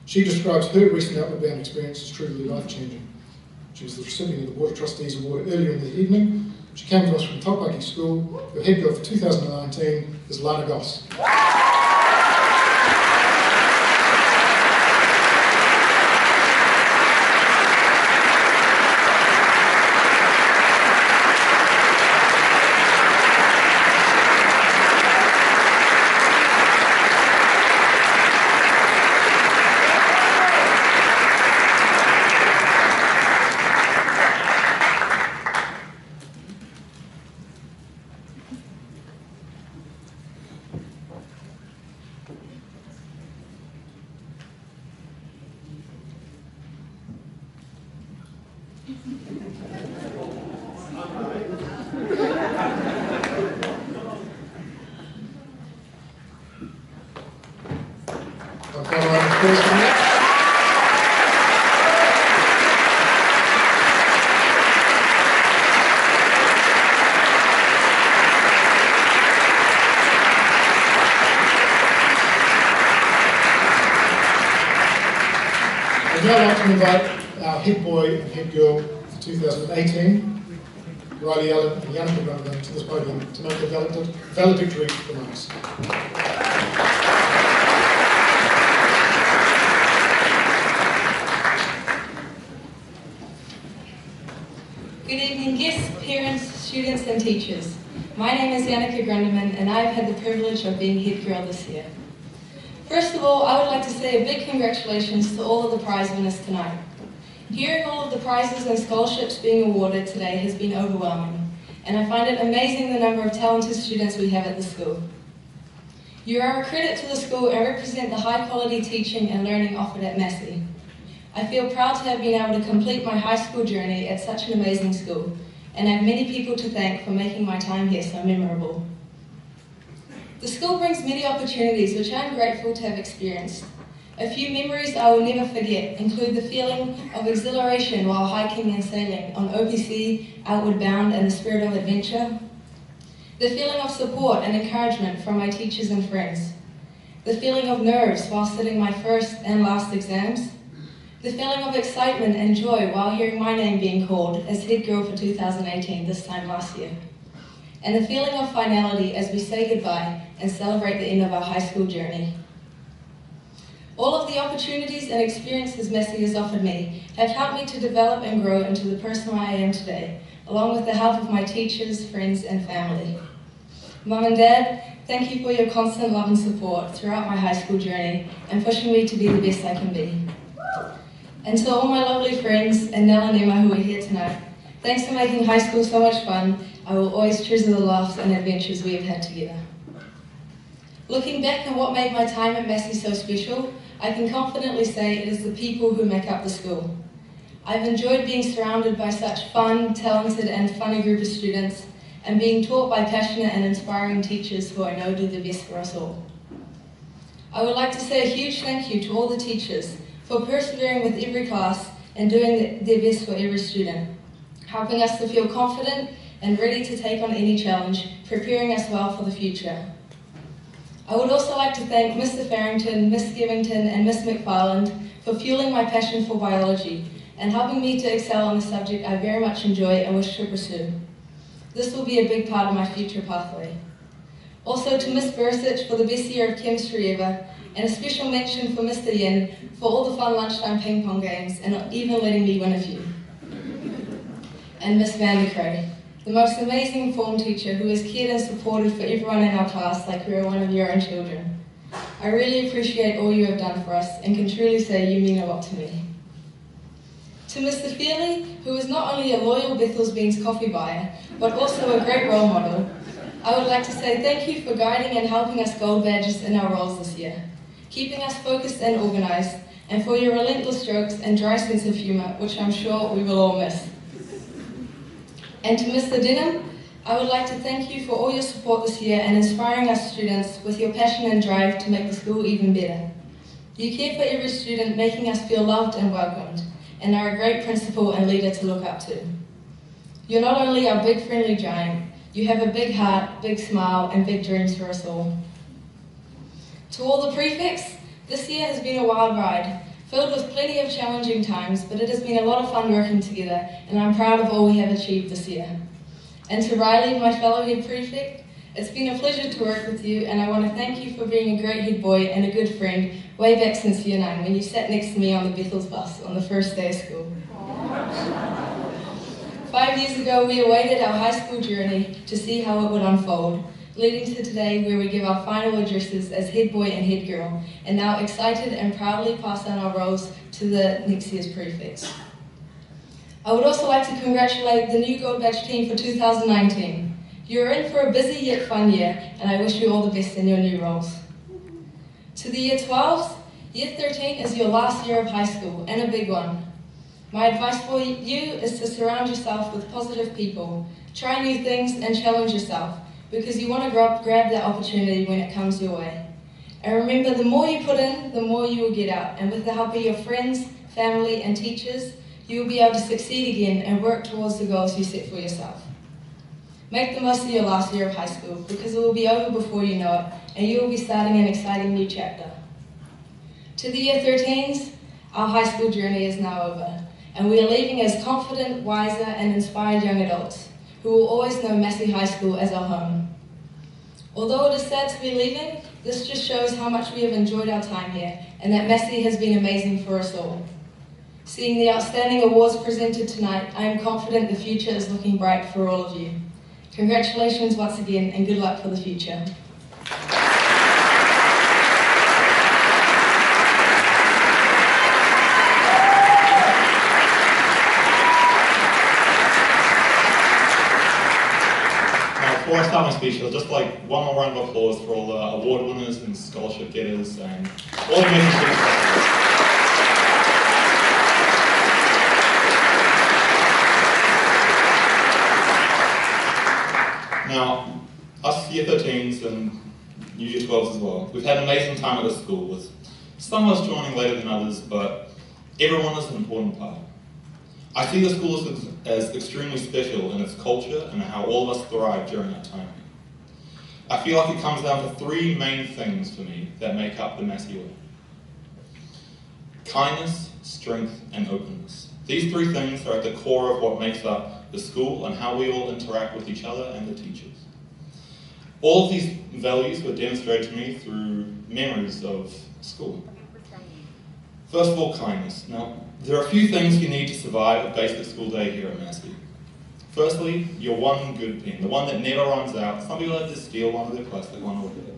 She describes her recent Outward Bound experience as truly life-changing. She was the recipient of the Board of Trustees Award earlier in the evening. She came to us from Taupaki School. Her head girl for 2019 is Lana Goss. I'd now like to invite our head boy and head girl for 2018. Riley Allen and Yannick Grundman to this podium to make a valedictory remarks. Good evening guests, parents, students and teachers. My name is Yannick Grundman and I've had the privilege of being head girl this year. First of all, I would like to say a big congratulations to all of the prize winners tonight. Hearing all of the prizes and scholarships being awarded today has been overwhelming, and I find it amazing the number of talented students we have at the school. You are a credit to the school and represent the high quality teaching and learning offered at Massey. I feel proud to have been able to complete my high school journey at such an amazing school, and I have many people to thank for making my time here so memorable. The school brings many opportunities which I am grateful to have experienced. A few memories I will never forget include the feeling of exhilaration while hiking and sailing on OPC, Outward Bound and the Spirit of Adventure, the feeling of support and encouragement from my teachers and friends, the feeling of nerves while sitting my first and last exams, the feeling of excitement and joy while hearing my name being called as head girl for 2018 this time last year, and the feeling of finality as we say goodbye and celebrate the end of our high school journey. All of the opportunities and experiences Massey has offered me have helped me to develop and grow into the person I am today, along with the help of my teachers, friends and family. Mum and Dad, thank you for your constant love and support throughout my high school journey and pushing me to be the best I can be. And to all my lovely friends and Nell and Emma who are here tonight, thanks for making high school so much fun. I will always treasure the laughs and adventures we have had together. Looking back on what made my time at Massey so special, I can confidently say it is the people who make up the school. I've enjoyed being surrounded by such fun, talented and funny group of students and being taught by passionate and inspiring teachers who I know do the best for us all. I would like to say a huge thank you to all the teachers for persevering with every class and doing their best for every student, helping us to feel confident and ready to take on any challenge, preparing us well for the future. I would also like to thank Mr. Farrington, Miss Skevington and Miss McFarland for fueling my passion for biology and helping me to excel on a subject I very much enjoy and wish to pursue. This will be a big part of my future pathway. Also to Miss Bursich for the best year of chemistry ever, and a special mention for Mr. Yin for all the fun lunchtime ping pong games and even letting me win a few. And Miss Van der Cray, the most amazing form teacher who has cared and supported for everyone in our class like we are one of your own children. I really appreciate all you have done for us and can truly say you mean a lot to me. To Mr. Feely, who is not only a loyal Bethel's Beans coffee buyer, but also a great role model, I would like to say thank you for guiding and helping us gold badges in our roles this year, keeping us focused and organised, and for your relentless jokes and dry sense of humour, which I'm sure we will all miss. And to Mr. Denham, I would like to thank you for all your support this year and inspiring us students with your passion and drive to make the school even better. You care for every student, making us feel loved and welcomed, and are a great principal and leader to look up to. You're not only our big friendly giant, you have a big heart, big smile, and big dreams for us all. To all the prefects, this year has been a wild ride, filled with plenty of challenging times, but it has been a lot of fun working together, and I'm proud of all we have achieved this year. And to Riley, my fellow head prefect, it's been a pleasure to work with you, and I want to thank you for being a great head boy and a good friend way back since year 9, when you sat next to me on the Bethel's bus on the first day of school. 5 years ago, we awaited our high school journey to see how it would unfold, leading to today where we give our final addresses as head boy and head girl, and now excited and proudly pass on our roles to the next year's prefects. I would also like to congratulate the new Gold Badge team for 2019. You're in for a busy yet fun year, and I wish you all the best in your new roles. To the Year 12s, Year 13 is your last year of high school, and a big one. My advice for you is to surround yourself with positive people, try new things and challenge yourself, because you want to grab that opportunity when it comes your way. And remember, the more you put in, the more you will get out, and with the help of your friends, family and teachers, you will be able to succeed again and work towards the goals you set for yourself. Make the most of your last year of high school, because it will be over before you know it, and you will be starting an exciting new chapter. To the Year 13s, our high school journey is now over, and we are leaving as confident, wiser and inspired young adults who will always know Massey High School as our home. Although it is sad to be leaving, this just shows how much we have enjoyed our time here and that Massey has been amazing for us all. Seeing the outstanding awards presented tonight, I am confident the future is looking bright for all of you. Congratulations once again and good luck for the future. Before I start my speech, I'd just like one more round of applause for all the award winners and scholarship getters and all the amazing students. Now, us Year 13s and Year 12s as well, we've had an amazing time at this school with some of us joining later than others, but everyone is an important part. I see the school as extremely special in its culture and how all of us thrive during that time. I feel like it comes down to three main things for me that make up the Massey way. Kindness, strength, and openness. These three things are at the core of what makes up the school and how we all interact with each other and the teachers. All of these values were demonstrated to me through memories of school. First of all, kindness. Now, there are a few things you need to survive a basic school day here at Massey. Firstly, your one good pen, the one that never runs out. Some people have to steal one of their plastic one or whatever.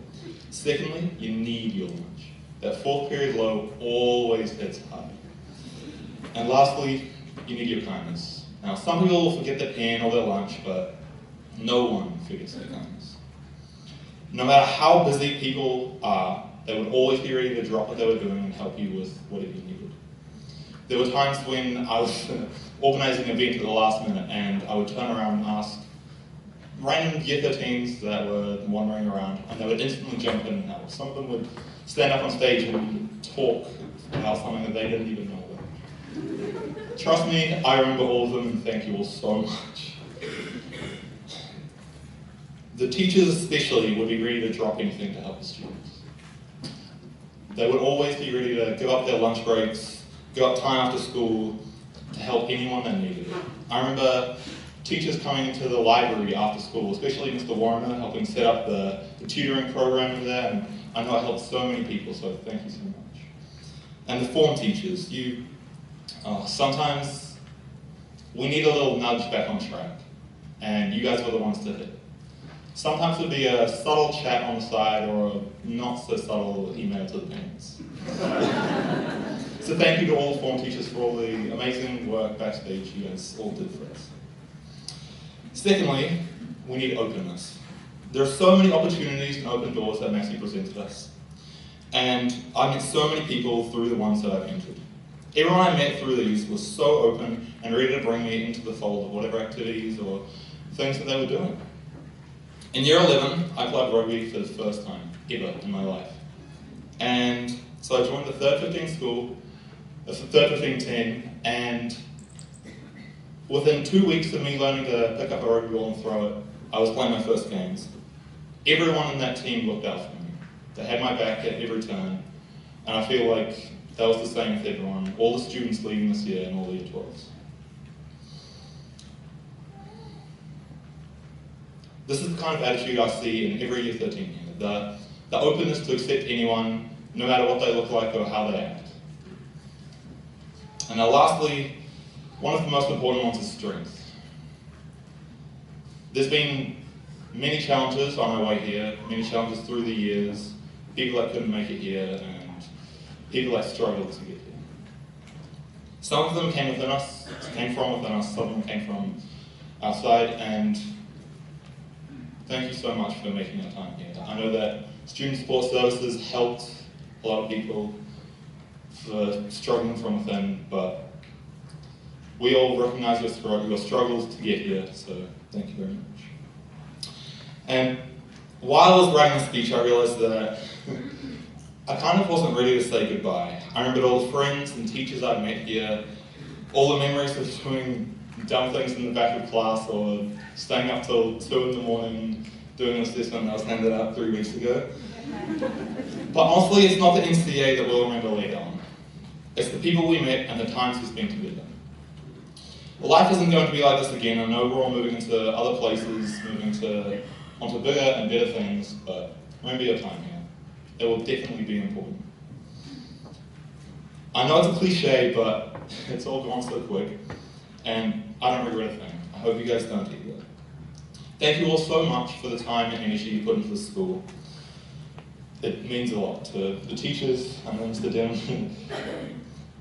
Secondly, you need your lunch. That fourth period low always hits hard. And lastly, you need your kindness. Now, some people will forget their pen or their lunch, but no one forgets their kindness. No matter how busy people are, they would always be ready to drop what they were doing and help you with whatever you needed. There were times when I was organising an event at the last minute and I would turn around and ask random Year 13s that were wandering around, and they would instantly jump in and help. Some of them would stand up on stage and talk about something that they didn't even know about. Trust me, I remember all of them and thank you all so much. The teachers especially would be ready to drop anything to help the students. They would always be ready to give up their lunch breaks, give up time after school to help anyone that needed it. I remember teachers coming into the library after school, especially Mr. Warner, helping set up the tutoring program in there, and I know it helped so many people, so thank you so much. And the form teachers, sometimes we need a little nudge back on track, and you guys were the ones to hit. Sometimes it would be a subtle chat on the side or a not so subtle email to the parents. So thank you to all the form teachers for all the amazing work backstage you guys all did for us. Secondly, we need openness. There are so many opportunities and open doors that Massey presented us. And I met so many people through the ones that I've entered. Everyone I met through these was so open and ready to bring me into the fold of whatever activities or things that they were doing. In year 11, I played rugby for the first time ever in my life. And so I joined the 3rd 15 school, the 3rd 15 team, and within 2 weeks of me learning to pick up a rugby ball and throw it, I was playing my first games. Everyone in that team looked out for me. They had my back at every turn, and I feel like that was the same with everyone, all the students leaving this year and all the Year 12s. This is the kind of attitude I see in every Year 13 here, the openness to accept anyone, no matter what they look like or how they act. And now lastly, one of the most important ones is strength. There's been many challenges on my way here, many challenges through the years, people that couldn't make it here, and people that struggled to get here. Some of them came from within us, some of them came from outside, and thank you so much for making our time here. I know that Student Support Services helped a lot of people for struggling from within, but we all recognize your struggles to get here, so thank you very much. And while I was writing the speech, I realized that I kind of wasn't ready to say goodbye. I remembered all the friends and teachers I'd met here, all the memories of doing dumb things in the back of class or staying up till 2 in the morning doing an assessment that was handed out 3 weeks ago. But honestly, it's not the NCA that we'll remember later on. It's the people we met and the times we spent together. Life isn't going to be like this again. I know we're all moving into other places, onto bigger and better things, but remember your time here. It will definitely be important. I know it's a cliche, but it's all gone so quick, and I don't regret a thing. I hope you guys don't either. Thank you all so much for the time and energy you put into this school. It means a lot to the teachers and Mr. Dim.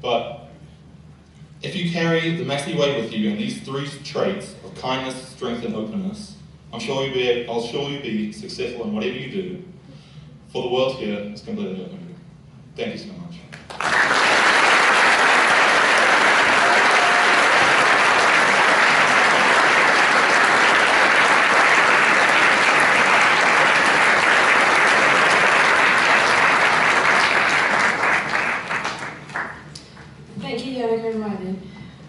But if you carry the Massey way with you and these three traits of kindness, strength, and openness, I'll sure you'll be successful in whatever you do, for the world here is completely open to you. Thank you so much. Thank you, Yannick and Riley.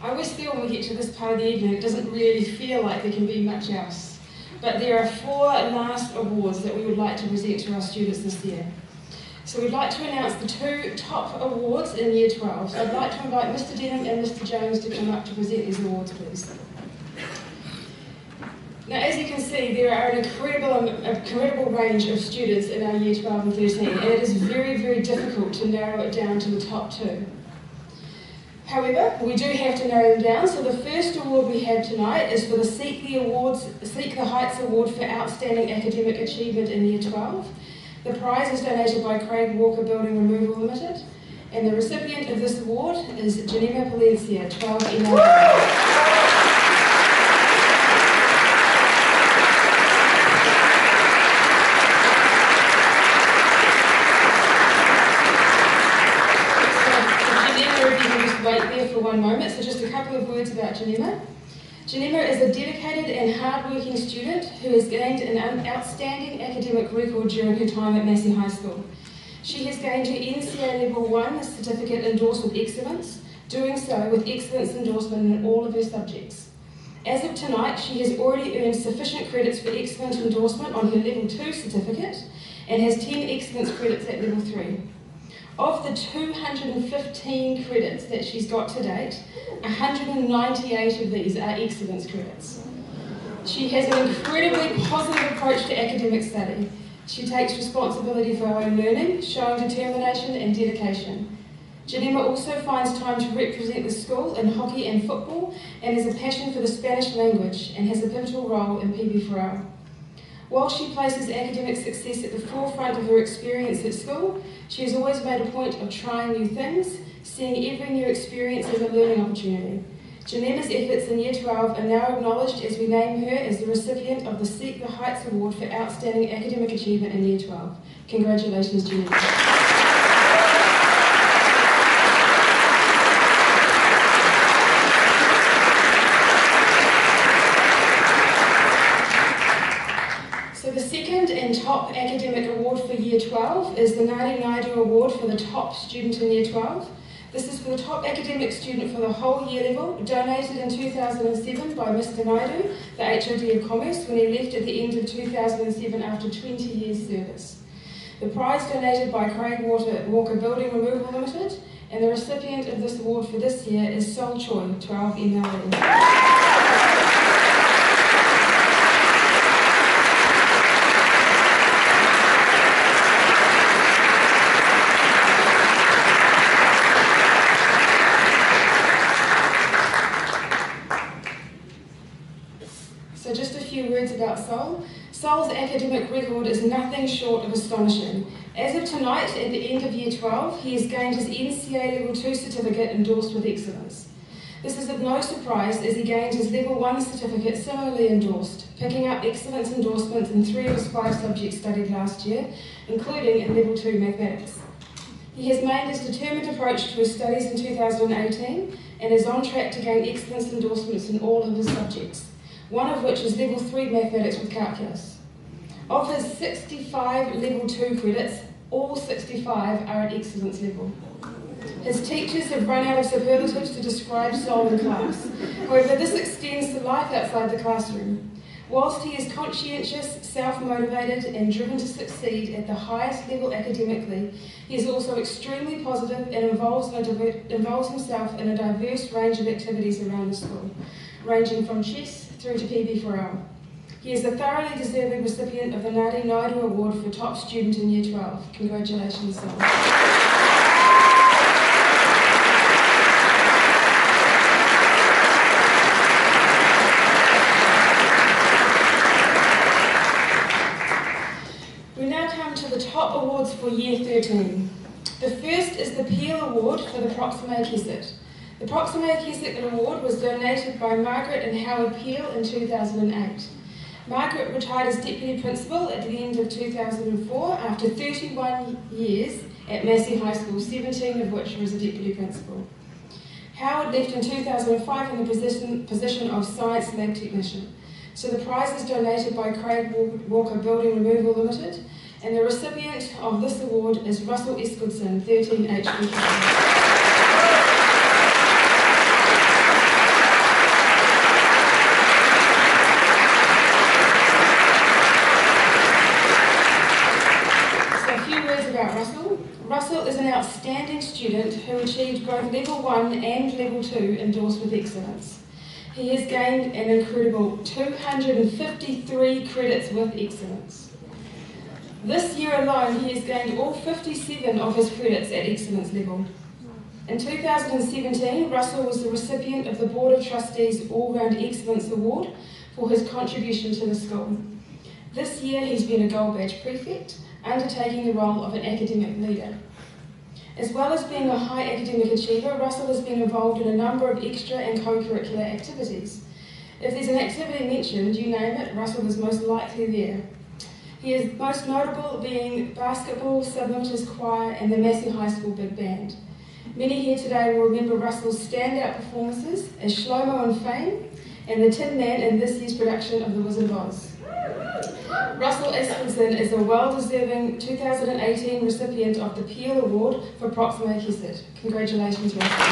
I always feel when we get to this part of the evening, it doesn't really feel like there can be much else. But there are 4 last awards that we would like to present to our students this year. So we'd like to announce the 2 top awards in Year 12. So I'd like to invite Mr. Denham and Mr. Jones to come up to present these awards, please. Now, as you can see, there are an incredible range of students in our Year 12 and 13, and it is very, very difficult to narrow it down to the top 2. However, we do have to narrow them down, so the first award we have tonight is for the Seek the Heights Award for Outstanding Academic Achievement in Year 12. The prize is donated by Craig Walker Building Removal Limited, and the recipient of this award is Janema Palencia, 12 ML. Wait there for one moment, so just a couple of words about Janema. Janema is a dedicated and hard-working student who has gained an outstanding academic record during her time at Massey High School. She has gained her NCA Level 1 certificate endorsed with excellence, doing so with excellence endorsement in all of her subjects. As of tonight, she has already earned sufficient credits for excellent endorsement on her Level 2 certificate and has 10 excellence credits at Level 3. Of the 215 credits that she's got to date, 198 of these are excellence credits. She has an incredibly positive approach to academic study. She takes responsibility for her own learning, showing determination and dedication. Janema also finds time to represent the school in hockey and football, and has a passion for the Spanish language and has a pivotal role in PB4L. While she places academic success at the forefront of her experience at school, she has always made a point of trying new things, seeing every new experience as a learning opportunity. Janema's efforts in Year 12 are now acknowledged as we name her as the recipient of the Seek the Heights Award for Outstanding Academic Achievement in Year 12. Congratulations, Janema. Top Academic Award for Year 12 is the Nadi Naidu Award for the top student in Year 12. This is for the top academic student for the whole year level, donated in 2007 by Mr. Naidu, the HOD of Commerce, when he left at the end of 2007 after 20 years service. The prize donated by Craig Walker Building Removal Limited, and the recipient of this award for this year is Sol Choi, 12 ML. So just a few words about Sol. Sol's academic record is nothing short of astonishing. As of tonight, at the end of Year 12, he has gained his NCA Level 2 certificate endorsed with excellence. This is of no surprise as he gained his Level 1 certificate similarly endorsed, picking up excellence endorsements in 3 of his 5 subjects studied last year, including in Level 2 mathematics. He has made his determined approach to his studies in 2018 and is on track to gain excellence endorsements in all of his subjects, one of which is Level 3 mathematics with calculus. Of his 65 Level 2 credits, all 65 are at excellence level. His teachers have run out of superlatives to describe Sol in class. However, this extends to life outside the classroom. Whilst he is conscientious, self-motivated and driven to succeed at the highest level academically, he is also extremely positive and involves himself in a diverse range of activities around the school, ranging from chess through to PB4L. He is a thoroughly deserving recipient of the Ngāti Naidu Award for Top Student in Year 12. Congratulations, Son. Top awards for Year 13. The first is the Peel Award for the Proximo Kesset. The Proximo Kesset Award was donated by Margaret and Howard Peel in 2008. Margaret retired as Deputy Principal at the end of 2004 after 31 years at Massey High School, 17 of which was a Deputy Principal. Howard left in 2005 in the position of Science Lab Technician. So the prize is donated by Craig Walker Building Removal Limited, and the recipient of this award is Russell Escudson, 13 HBK. So a few words about Russell. Russell is an outstanding student who achieved both Level 1 and Level 2 endorsed with excellence. He has gained an incredible 253 credits with excellence. This year alone, he has gained all 57 of his credits at excellence level. In 2017, Russell was the recipient of the Board of Trustees All-Round Excellence Award for his contribution to the school. This year, he's been a Gold Badge Prefect, undertaking the role of an academic leader. As well as being a high academic achiever, Russell has been involved in a number of extra and co-curricular activities. If there's an activity mentioned, you name it, Russell is most likely there. He is most notable being basketball, Sublimiters Choir and the Massey High School Big Band. Many here today will remember Russell's standout performances as Shlomo on Fame and the Tin Man in this year's production of The Wizard of Oz. Russell Eskinson is a well-deserving 2018 recipient of the Peel Award for Proximo Kesset. Congratulations, Russell.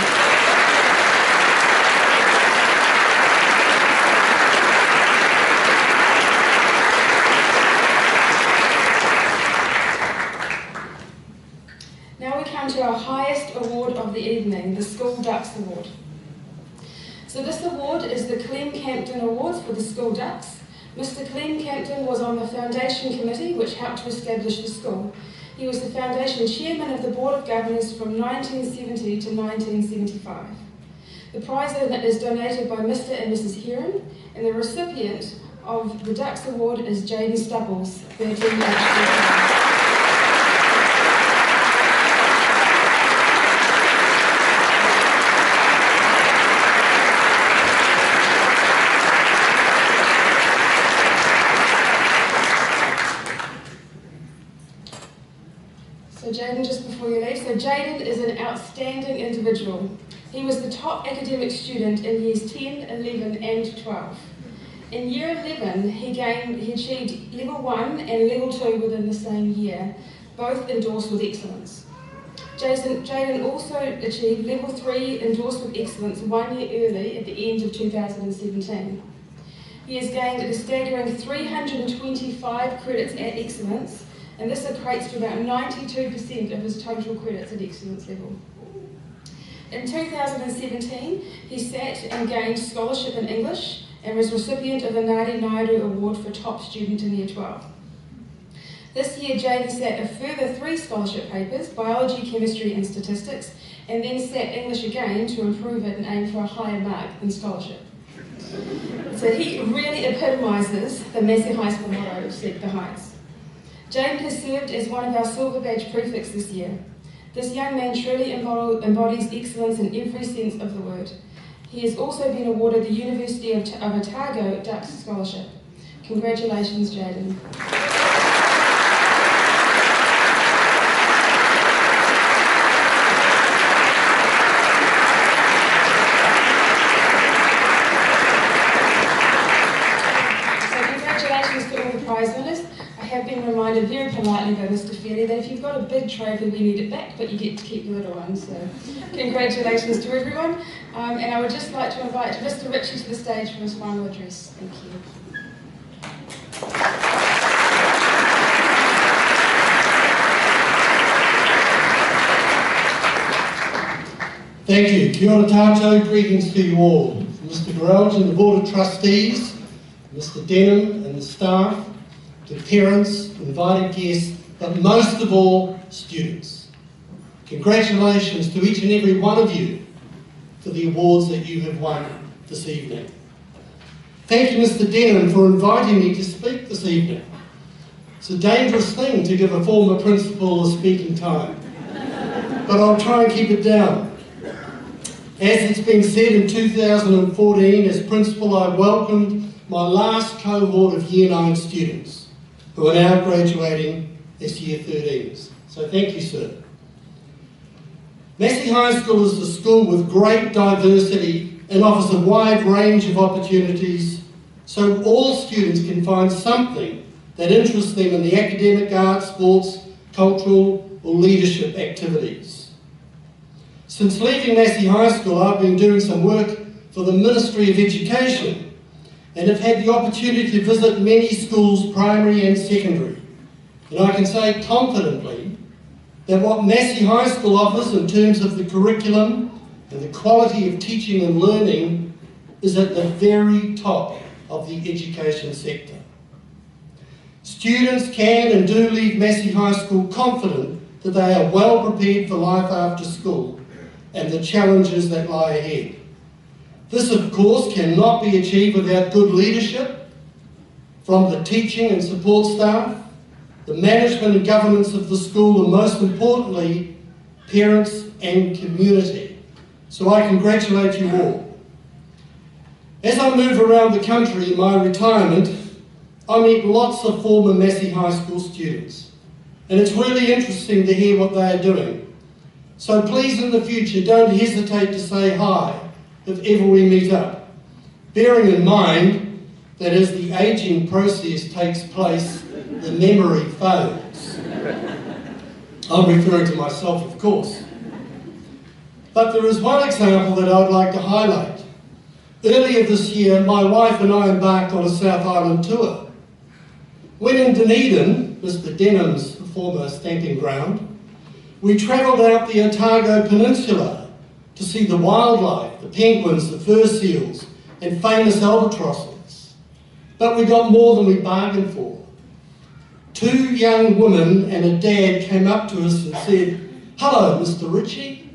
To our highest award of the evening, the School Ducks Award. So this award is the Clem Campton Awards for the School Ducks. Mr. Clem Campton was on the Foundation Committee which helped to establish the school. He was the Foundation Chairman of the Board of Governors from 1970 to 1975. The prize is donated by Mr. and Mrs. Heron, and the recipient of the Ducks Award is Jaden Stubbles, 13 HBK. So Jaden, just before you leave, so Jaden is an outstanding individual. He was the top academic student in years 10, 11 and 12. In year 11, he achieved Level 1 and Level 2 within the same year, both endorsed with excellence. Jaden also achieved Level 3 endorsed with excellence 1 year early at the end of 2017. He has gained a staggering 325 credits at excellence, and this equates to about 92% of his total credits at excellence level. In 2017, he sat and gained scholarship in English and was recipient of the Ngāti Naidu Award for Top Student in Year 12. This year, Jaden sat a further 3 scholarship papers, biology, chemistry and statistics, and then sat English again to improve it and aim for a higher mark in scholarship. So he really epitomises the Massey High School motto of Seek the Heights. Jaden has served as one of our Silver Badge prefects this year. This young man truly embodies excellence in every sense of the word. He has also been awarded the University of Otago Ducks Scholarship. Congratulations, Jaden. Prize winners. I have been reminded very politely by Mr. Fairley that if you've got a big trophy, we need it back, but you get to keep the little one. So congratulations to everyone. And I would just like to invite Mr. Ritchie to the stage for his final address. Thank you. Thank you. Kia ora tātou, greetings to you all. From Mr. Garrelge and the Board of Trustees, Mr. Denham and the staff, to parents, invited guests, but most of all, students. Congratulations to each and every one of you for the awards that you have won this evening. Thank you, Mr. Denham, for inviting me to speak this evening. It's a dangerous thing to give a former principal a speaking time, but I'll try and keep it down. As it's been said, in 2014, as principal, I welcomed my last cohort of Year 9 students, who are now graduating as Year 13s. So thank you, sir. Massey High School is a school with great diversity and offers a wide range of opportunities so all students can find something that interests them in the academic, arts, sports, cultural or leadership activities. Since leaving Massey High School, I've been doing some work for the Ministry of Education and have had the opportunity to visit many schools, primary and secondary. And I can say confidently that what Massey High School offers in terms of the curriculum and the quality of teaching and learning is at the very top of the education sector. Students can and do leave Massey High School confident that they are well prepared for life after school and the challenges that lie ahead. This, of course, cannot be achieved without good leadership from the teaching and support staff, the management and governance of the school, and most importantly, parents and community. So I congratulate you all. As I move around the country in my retirement, I meet lots of former Massey High School students, and it's really interesting to hear what they are doing. So please, in the future, don't hesitate to say hi if ever we meet up, bearing in mind that as the ageing process takes place, the memory fades. I'm referring to myself, of course. But there is one example that I'd like to highlight. Earlier this year, my wife and I embarked on a South Island tour. When in Dunedin, Mr. Denham's former stamping ground, we travelled out the Otago Peninsula to see the wildlife, the penguins, the fur seals, and famous albatrosses. But we got more than we bargained for. Two young women and a dad came up to us and said, "Hello, Mr. Ritchie."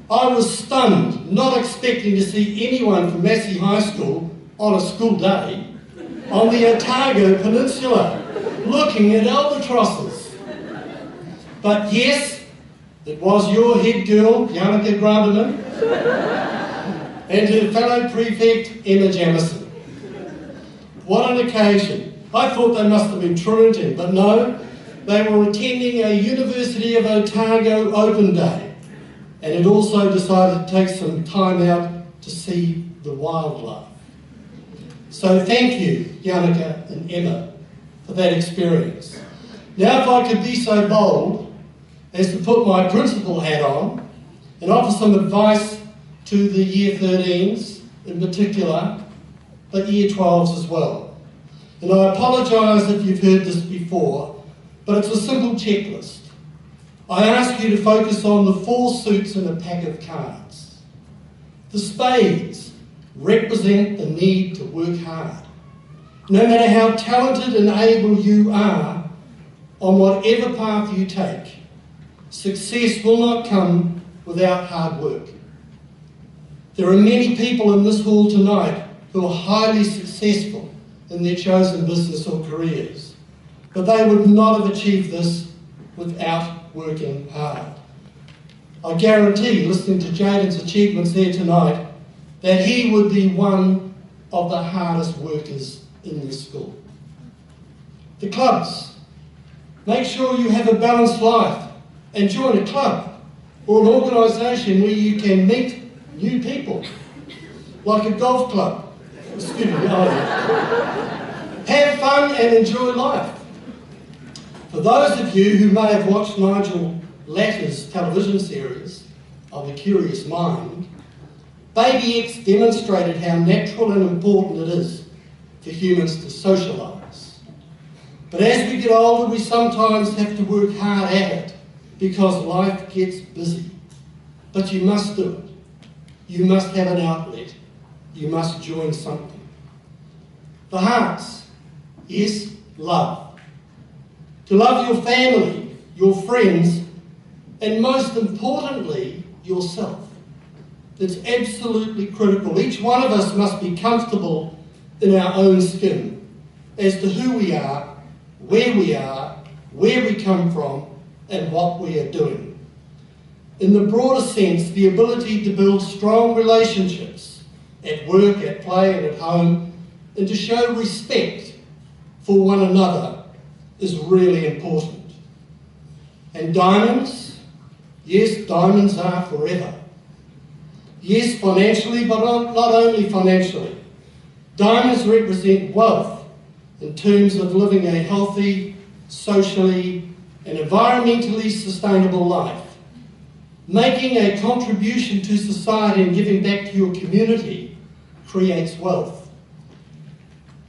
I was stunned, not expecting to see anyone from Massey High School on a school day on the Otago Peninsula, looking at albatrosses. But yes, it was your head girl, Yannicka Grundemann, and her fellow prefect, Emma Jamison. What an occasion. I thought they must have been truanting, but no, they were attending a University of Otago Open Day, and had also decided to take some time out to see the wildlife. So thank you, Yannicka and Emma, for that experience. Now, if I could be so bold as to put my principal hat on and offer some advice to the Year 13s in particular, but Year 12s as well. And I apologise if you've heard this before, but it's a simple checklist. I ask you to focus on the 4 suits in a pack of cards. The spades represent the need to work hard. No matter how talented and able you are, on whatever path you take, success will not come without hard work. There are many people in this hall tonight who are highly successful in their chosen business or careers, but they would not have achieved this without working hard. I guarantee, listening to Jaden's achievements here tonight, that he would be one of the hardest workers in this school. The clubs. Make sure you have a balanced life and join a club or an organisation where you can meet new people, like a golf club. Excuse me, have fun and enjoy life. For those of you who may have watched Nigel Latter's television series of A Curious Mind, Baby X demonstrated how natural and important it is for humans to socialise. But as we get older, we sometimes have to work hard at it because life gets busy. but you must do it. You must have an outlet. You must join something. The hearts, yes, love. To love your family, your friends, and most importantly, yourself. It's absolutely critical. Each one of us must be comfortable in our own skin as to who we are, where we come from, and what we are doing. In the broader sense, the ability to build strong relationships at work, at play, and at home, and to show respect for one another is really important. And diamonds, yes, diamonds are forever. Yes, financially, but not only financially. Diamonds represent wealth in terms of living a healthy, socially, and environmentally sustainable life. Making a contribution to society and giving back to your community creates wealth.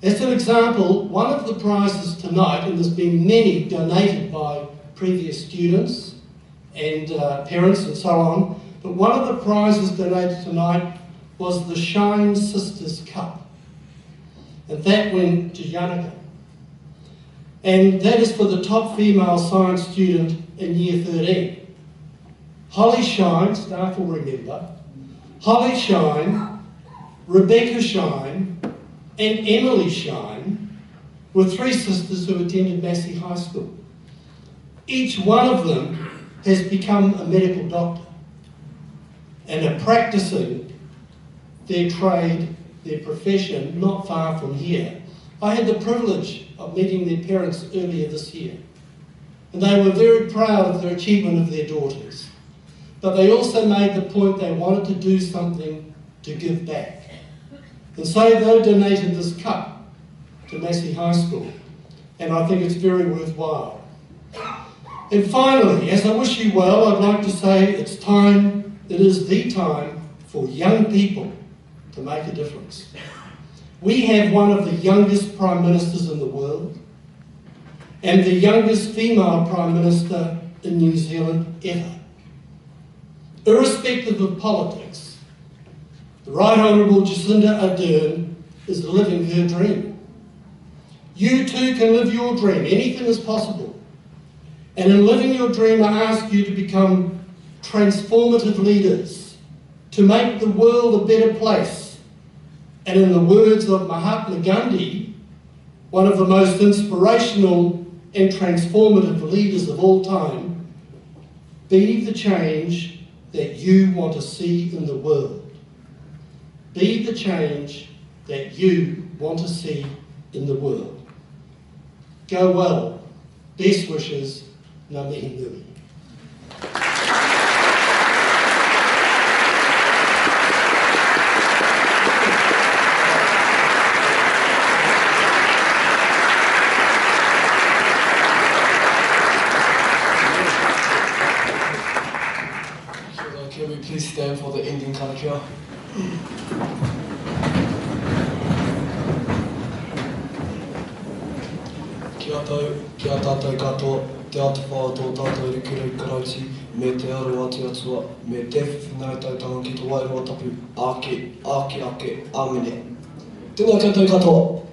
As an example, one of the prizes tonight, and there's been many donated by previous students and parents and so on, but one of the prizes donated tonight was the Shine Sisters Cup. And that went to Yannicka. And that is for the top female science student in Year 13. Holly Shine, staff will remember, Holly Shine, Rebecca Shine, and Emily Shine were three sisters who attended Massey High School. Each one of them has become a medical doctor and are practicing their trade, their profession, not far from here. I had the privilege of meeting their parents earlier this year, and they were very proud of their achievement of their daughters. But they also made the point they wanted to do something to give back. And so they donated this cup to Massey High School, and I think it's very worthwhile. And finally, as I wish you well, I'd like to say it's time, it is the time for young people to make a difference. We have one of the youngest Prime Ministers in the world and the youngest female Prime Minister in New Zealand ever. Irrespective of politics, the Right Honourable Jacinda Ardern is living her dream. You too can live your dream. Anything is possible. And in living your dream, I ask you to become transformative leaders, to make the world a better place. And in the words of Mahatma Gandhi, one of the most inspirational and transformative leaders of all time, be the change that you want to see in the world. Be the change that you want to see in the world. Go well. Best wishes, Ngā mihi nui. Can we please stand for the ending karakia? Kia tau, kia tātou katoa, te atu whāo tō tātou rikuru i karauti, me te aru atu atua, me te whinau tautanga ki te wairoa tapu, ake, ake, ake, amene. Tēnā koutou katoa.